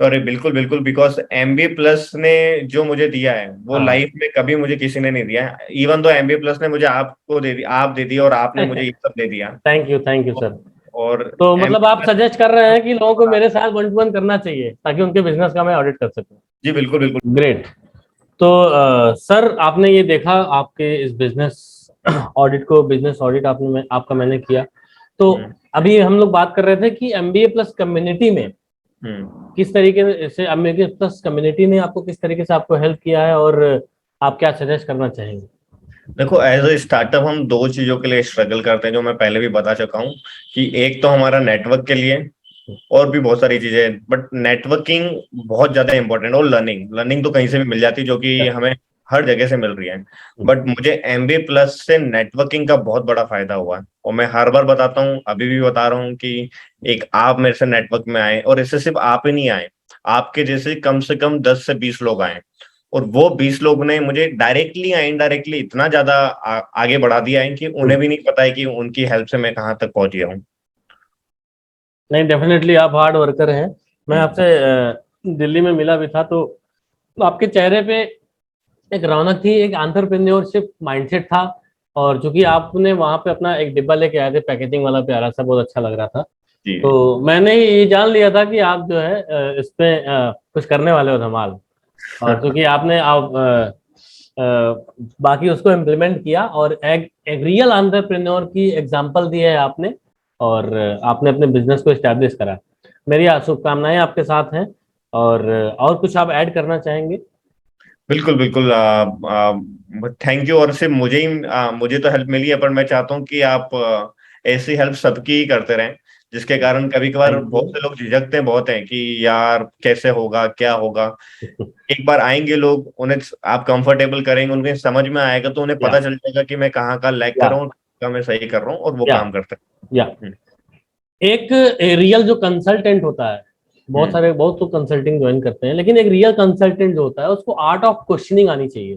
B: अरे बिल्कुल बिल्कुल, बिकॉज एमबी प्लस ने जो मुझे दिया है वो
A: हाँ।
B: लाइफ में कभी मुझे किसी ने नहीं दिया है। इवन तो एमबी प्लस ने मुझे आपको दे दिया, आप दे दिया, और आपने मुझे ये सब दे दिया।
A: Thank you sir.
B: और
A: तो मतलब
B: एमबी
A: आप
B: प्लस।
A: सजेस्ट कर रहे हैं कि लोगों को मेरे साथ 1 to 1 करना चाहिए ताकि उनके बिजनेस का मैं ऑडिट कर सकूं?
B: जी बिल्कुल बिल्कुल।
A: ग्रेट। तो सर आपने ये देखा, आपके इस बिजनेस ऑडिट को, बिजनेस ऑडिट आपका मैंने किया। तो
B: हम्म
A: अभी हम लोग बात कर रहे थे कि एमबीए प्लस कम्युनिटी में
B: हम्म।
A: किस तरीके से, एमबीए प्लस कम्युनिटी ने आपको किस तरीके से आपको हेल्प किया है, और आप क्या सजेस्ट करना चाहेंगे?
B: देखो, एज ए स्टार्टअप हम दो चीजों के लिए स्ट्रगल करते हैं, जो मैं पहले भी बता चुका हूँ। कि एक तो हमारा नेटवर्क के लिए, और भी बहुत सारी चीजें हैं, बट नेटवर्किंग बहुत ज्यादा इंपॉर्टेंट। और लर्निंग लर्निंग तो कहीं से भी मिल जाती है, जो कि हमें हर जगह से मिल रही है। बट मुझे एमबीए प्लस से नेटवर्किंग का बहुत बड़ा फायदा हुआ है, और मैं हर बार बताता हूँ, अभी भी बता रहा हूँ कि एक आप मेरे से नेटवर्क में आए, और इससे सिर्फ आप ही नहीं आए, आपके जैसे कम से कम 10 से 20 लोग आए। और वो 20 लोग ने मुझे डायरेक्टली या इनडायरेक्टली इतना ज्यादा आगे बढ़ा दिया है कि उन्हें भी नहीं पता है कि उनकी हेल्प से मैं कहाँ तक पहुंच गया हूँ।
A: नहीं, डेफिनेटली आप हार्ड वर्कर हैं। मैं
B: हम्म।
A: आपसे दिल्ली में मिला भी था, तो आपके चेहरे पे एक रौनक थी, एक एंटरप्रेन्योरशिप माइंडसेट था। और चूंकि आपने वहां पे अपना एक डिब्बा लेके आए थे पैकेजिंग वाला, प्यारा सा, बहुत अच्छा लग रहा था।
B: जी
A: तो मैंने ये जान लिया था कि आप जो है इस पे कुछ करने वाले हो धमाल। और क्योंकि आपने आप बाकी उसको इम्प्लीमेंट किया, और एक रियल एंटरप्रेन्योर की एग्जांपल दी है आपने, और आपने अपने बिजनेस को एस्टैब्लिश करा। मेरी शुभकामनाएं आपके साथ हैं। और कुछ आप ऐड करना चाहेंगे?
B: बिल्कुल बिल्कुल। Thank you. और सिर्फ मुझे ही मुझे तो हेल्प मिली है, पर मैं चाहता हूँ कि आप ऐसी हेल्प सबकी ही करते रहें, जिसके कारण कभी कभार
A: थैंक
B: बहुत से लोग झिझकते बहुत हैं कि यार कैसे होगा, क्या होगा।
A: यू।
B: एक बार आएंगे लोग, उन्हें आप कंफर्टेबल करेंगे, उन्हें समझ में आएगा, तो उन्हें
A: या
B: पता चल जाएगा कि मैं कहाँ कहाँ लैग कर
A: या
B: रहा हूँ, कहाँ मैं सही कर रहा हूँ, और वो
A: या
B: काम करते
A: या
B: हैं।
A: एक रियल जो कंसल्टेंट होता है, बहुत लोग कंसल्टिंग ज्वाइन करते हैं, लेकिन एक रियल कंसल्टेंट जो होता है उसको आर्ट ऑफ क्वेश्चनिंग आनी चाहिए।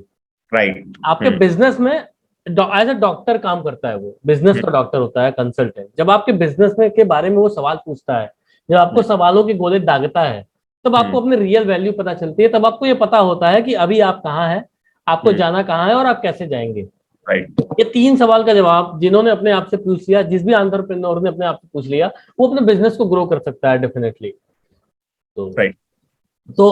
B: राइट।
A: आपके बिजनेस में एज अ डॉक्टर काम करता है, वो बिजनेस का डॉक्टर होता है कंसल्टेंट। जब आपके बिजनेस में के बारे में वो सवाल पूछता है, जब आपको सवालों के गोले दागता है, तब आपको अपने रियल वैल्यू पता चलती है। तब आपको ये पता होता है कि अभी आप कहाँ हैं, आपको जाना कहाँ है और आप कैसे जाएंगे।
B: राइट।
A: ये 3 सवाल का जवाब जिन्होंने अपने आप से पूछ लिया, जिस भी एंटरप्रेन्योर ने अपने आप से पूछ लिया, वो अपने बिजनेस को ग्रो कर सकता है डेफिनेटली। तो
B: राइट।
A: तो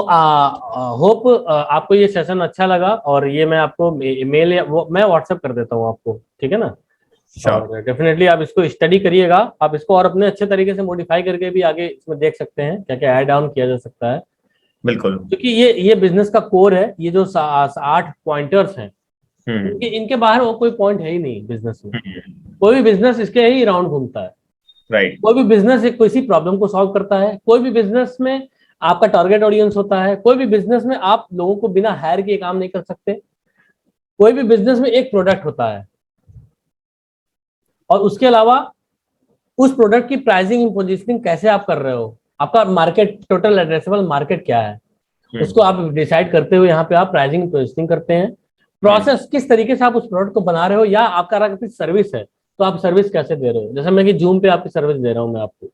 A: होप आपको ये सेशन अच्छा लगा, और ये मैं आपको मेल या मैं व्हाट्सएप कर देता हूँ आपको, ठीक है ना।
B: श्योर।
A: और डेफिनेटली आप इसको स्टडी करिएगा, आप इसको और अपने अच्छे तरीके से मॉडिफाई करके भी आगे इसमें देख सकते हैं क्या क्या ऐड ऑन किया जा सकता है।
B: बिल्कुल।
A: क्योंकि ये बिजनेस का कोर है, ये जो 8 पॉइंटर्स हैं, इनके बाहर वो कोई पॉइंट है ही नहीं बिजनेस में। कोई भी बिजनेस इसके ही राउंड घूमता है।
B: राइट।
A: कोई भी बिजनेस एक किसी प्रॉब्लम को सॉल्व करता है, कोई भी बिजनेस में आपका टारगेट ऑडियंस होता है, कोई भी बिजनेस में आप लोगों को बिना हायर किए काम नहीं कर सकते, कोई भी बिजनेस में एक प्रोडक्ट होता है, और उसके अलावा उस प्रोडक्ट की प्राइसिंग पोजीशनिंग कैसे आप कर रहे हो, आपका मार्केट, टोटल एड्रेसेबल मार्केट क्या है, उसको आप डिसाइड करते हुए यहाँ पे आप प्राइसिंग पोजीशनिंग करते हैं। प्रोसेस किस तरीके से आप उस प्रोडक्ट को बना रहे हो, या आपका अगर सर्विस है तो आप सर्विस कैसे दे रहे हो। जैसे मैं कि जूम पे आपकी सर्विस दे रहा हूँ, मैं आपको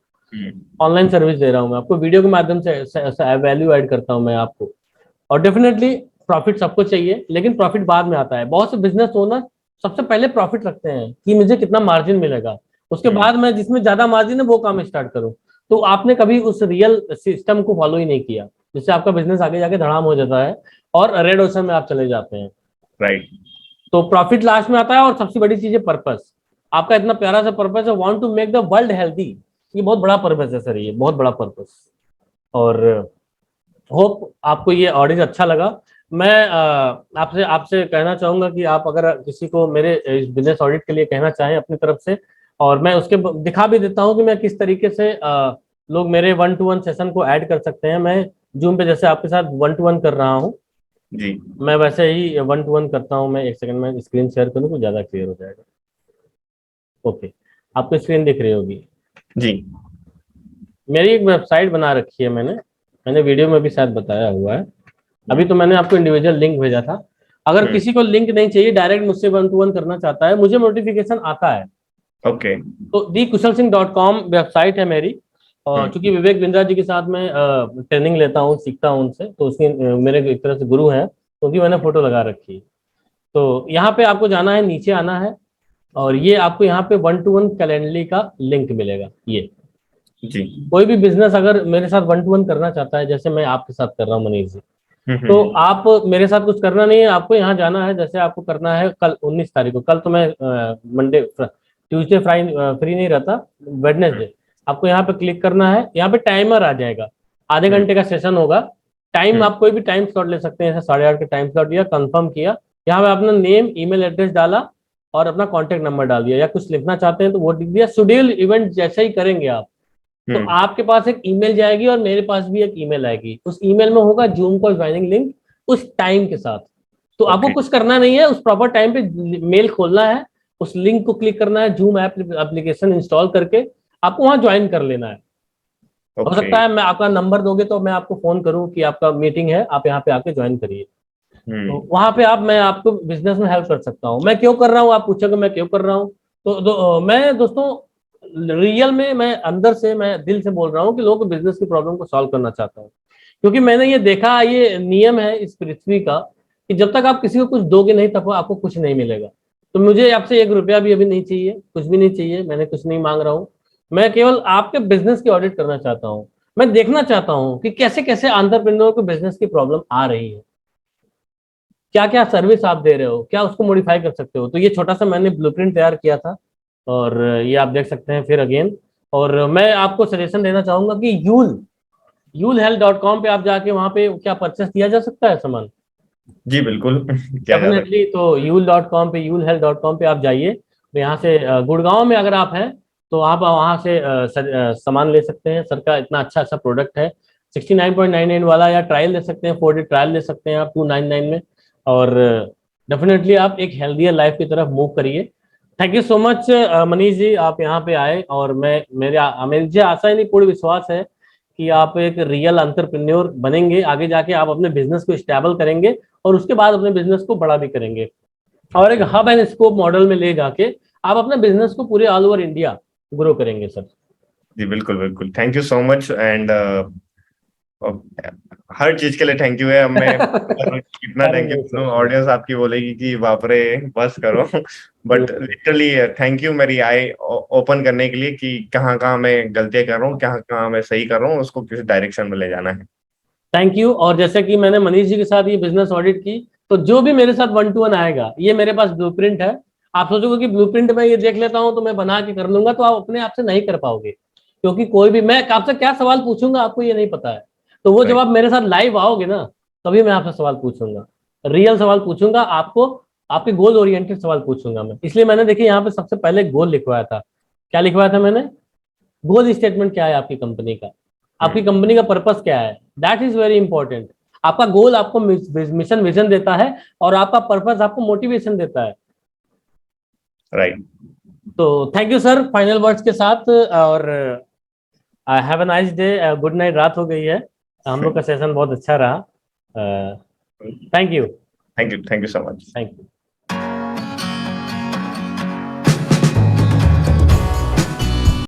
A: ऑनलाइन सर्विस दे रहा हूँ, मैं आपको वीडियो के माध्यम से वैल्यू ऐड करता हूँ मैं आपको। और डेफिनेटली प्रॉफिट सबको चाहिए, लेकिन प्रॉफिट बाद में आता है। बहुत से बिजनेस ओनर सबसे पहले प्रॉफिट रखते हैं कि मुझे कितना मार्जिन मिलेगा, उसके बाद मैं जिसमें ज्यादा मार्जिन है वो काम स्टार्ट करूं। तो आपने कभी उस रियल सिस्टम को फॉलो ही नहीं किया, जिससे आपका बिजनेस आगे जाके धड़ाम हो जाता है और रेड ओशन में आप चले जाते हैं।
B: राइट।
A: तो प्रॉफिट लास्ट में आता है, और सबसे बड़ी चीज है पर्पस। आपका इतना प्यारा सा पर्पस है, want to make the world healthy. ये बहुत बड़ा पर्पस है सर, ये बहुत बड़ा पर्पस। और होप आपको ये ऑडियो अच्छा लगा। मैं आपसे आपसे कहना चाहूंगा कि आप अगर किसी को मेरे इस बिजनेस ऑडिट के लिए कहना चाहें अपनी तरफ से, और मैं उसके दिखा भी देता हूं कि मैं किस तरीके से लोग मेरे 1-to-1 सेशन को ऐड कर सकते हैं। मैं जूम पे जैसे आपके साथ 1-to-1 कर रहा हूं,
B: जी।
A: मैं वैसे ही 1-to-1 करता हूं। मैं एक सेकंड में स्क्रीन शेयर करूं तो ज्यादा क्लियर हो जाएगा। ओके, आपको स्क्रीन दिख रही होगी।
B: जी।
A: मेरी एक वेबसाइट बना रखी है मैंने, वीडियो में भी शायद बताया हुआ है। अभी तो मैंने आपको इंडिविजुअल लिंक भेजा था। अगर किसी को लिंक नहीं चाहिए, डायरेक्ट मुझसे 1-to-1 करना चाहता है, मुझे नोटिफिकेशन आता है।
B: ओके।
A: तो dkushalsingh.com वेबसाइट है मेरी। और चूंकि विवेक बिंद्रा जी के साथ मैं ट्रेनिंग लेता हूँ, सीखता हूँ उनसे, तो उसकी मेरे एक तरह से गुरु हैं, तो उनकी मैंने फोटो लगा रखी है। तो यहाँ पे आपको जाना है, नीचे आना है, और ये आपको यहाँ पे 1-to-1 कैलेंडली का लिंक मिलेगा। ये
B: जी।
A: कोई भी बिजनेस अगर मेरे साथ 1-to-1 करना चाहता है, जैसे मैं आपके साथ कर रहा हूँ मनीष जी, तो आप मेरे साथ कुछ करना नहीं है, आपको यहाँ जाना है। जैसे आपको करना है कल 19 तारीख को, कल तो मैं मंडे ट्यूसडे फ्री नहीं रहता, वेडनेसडे आपको यहाँ पे क्लिक करना है। यहाँ पे टाइमर आ जाएगा, आधे घंटे का सेशन होगा। टाइम आप कोई भी टाइम स्लॉट ले सकते हैं, जैसे 8:30 का टाइम स्लॉट दिया, कंफर्म किया, यहाँ पे अपना नेम, ईमेल एड्रेस डाला और अपना कॉन्टेक्ट नंबर डाल दिया, या कुछ लिखना चाहते हैं तो वो लिख दिया। शेड्यूल इवेंट जैसे ही करेंगे आप, तो आपके पास एक ईमेल जाएगी और मेरे पास भी एक ईमेल आएगी। उस ईमेल में होगा जूम कॉल ज्वाइनिंग लिंक उस टाइम के साथ। तो आपको कुछ करना नहीं है, उस प्रॉपर टाइम पे मेल खोलना है, उस लिंक को क्लिक करना है, जूम ऐप एप्लीकेशन इंस्टॉल करके आपको वहां ज्वाइन कर लेना है। हो सकता है मैं आपका नंबर दोगे तो मैं आपको फोन करूं कि आपका मीटिंग है, आप यहाँ पे आके ज्वाइन करिए। तो वहां पे मैं आपको बिजनेस में हेल्प कर सकता हूँ। मैं क्यों कर रहा हूँ, आप पूछोगे मैं क्यों कर रहा हूँ। मैं दोस्तों रियल में, मैं अंदर से, मैं दिल से बोल रहा हूँ कि लोगों को बिजनेस की प्रॉब्लम को सॉल्व करना चाहता हूँ। क्योंकि मैंने ये देखा, ये नियम है इस पृथ्वी का कि जब तक आप किसी को कुछ दोगे नहीं, तब आपको कुछ नहीं मिलेगा। तो मुझे आपसे 1 रुपया भी अभी नहीं चाहिए, कुछ भी नहीं चाहिए, मैंने कुछ नहीं मांग रहा हूँ। मैं केवल आपके बिजनेस की ऑडिट करना चाहता हूँ। मैं देखना चाहता हूँ कि कैसे कैसे एंटरप्रेन्योर को बिजनेस की प्रॉब्लम आ रही है, क्या क्या सर्विस आप दे रहे हो, क्या उसको मॉडिफाई कर सकते हो। तो ये छोटा सा मैंने ब्लूप्रिंट तैयार किया था, और ये आप देख सकते हैं फिर अगेन। और मैं आपको सजेशन देना चाहूंगा कि यूलहेल्थ.com पे आप जाके वहां पे क्या परचेस किया जा सकता है सामान।
B: जी बिल्कुल क्या जा सकता
A: डेफिनेटली, तो यूलहेल्थ.com पे आप जाइए। तो यहाँ से गुड़गांव में अगर आप हैं तो आप वहाँ से सामान ले सकते हैं। सर का इतना अच्छा अच्छा प्रोडक्ट है, 69.99 वाला, या ट्रायल ले सकते हैं, 4 डे ट्रायल ले सकते हैं आप 299 में। और डेफिनेटली आप एक हेल्दियर लाइफ की तरफ मूव करिए। Thank you so much Manish ji, आप यहाँ पे आए, और मैं मुझे आशा ही नहीं, पूर्ण विश्वास है कि आप एक रियल एंटरप्रेन्योर बनेंगे, आगे जाके आप अपने बिजनेस को स्टेबल करेंगे और उसके बाद अपने बिजनेस को बड़ा भी करेंगे, और एक हब एंड स्कोप मॉडल में ले जाके आप अपने बिजनेस को पूरे ऑल ओवर इंडिया ग्रो करेंगे सर।
B: जी बिल्कुल बिल्कुल, thank you so much. And हर चीज के लिए थैंक यू है। अब मैं कितना
A: अरे
B: थैंक यू
A: नहीं
B: करूं,
A: सर,
B: ऑडियंस आपकी बोलेगी कि बाप रे बस करो। बट लिटरली थैंक यू मेरी आई ओपन करने के लिए कि कहाँ कहाँ मैं गलतियां कर रहा हूँ, कहाँ कहाँ मैं सही कर रहा हूँ, उसको किस डायरेक्शन में ले जाना है।
A: Thank you. और जैसे कि मैंने मनीष जी के साथ ये बिजनेस ऑडिट की, तो जो भी मेरे साथ 1 to 1 आएगा, ये मेरे पास ब्लूप्रिंट है। आप सोचोगे कि ब्लूप्रिंट में ये देख लेता हूं तो मैं बना के कर लूंगा, तो आप अपने आप से नहीं कर पाओगे, क्योंकि कोई भी मैं आपसे क्या सवाल पूछूंगा आपको ये नहीं पता है। तो वो जब
B: राइट।
A: आप मेरे साथ लाइव आओगे ना, तभी मैं आपसे सवाल पूछूंगा, रियल सवाल पूछूंगा आपको, आपके गोल ओरिएंटेड सवाल पूछूंगा मैं। इसलिए मैंने देखिए यहाँ पे सबसे पहले गोल लिखवाया था। क्या लिखवाया था मैंने? गोल स्टेटमेंट क्या है आपकी कंपनी का, आपकी
B: हम्म।
A: कंपनी का पर्पस क्या है, दैट इज वेरी इंपॉर्टेंट। आपका गोल आपको मिशन विजन देता है, और आपका पर्पस आपको मोटिवेशन देता है।
B: राइट।
A: तो thank you sir final words के साथ, और have a nice day, good night, रात हो गई है। हम लोग का सेशन बहुत अच्छा रहा। Thank you.
B: Thank you so much.
A: Thank you.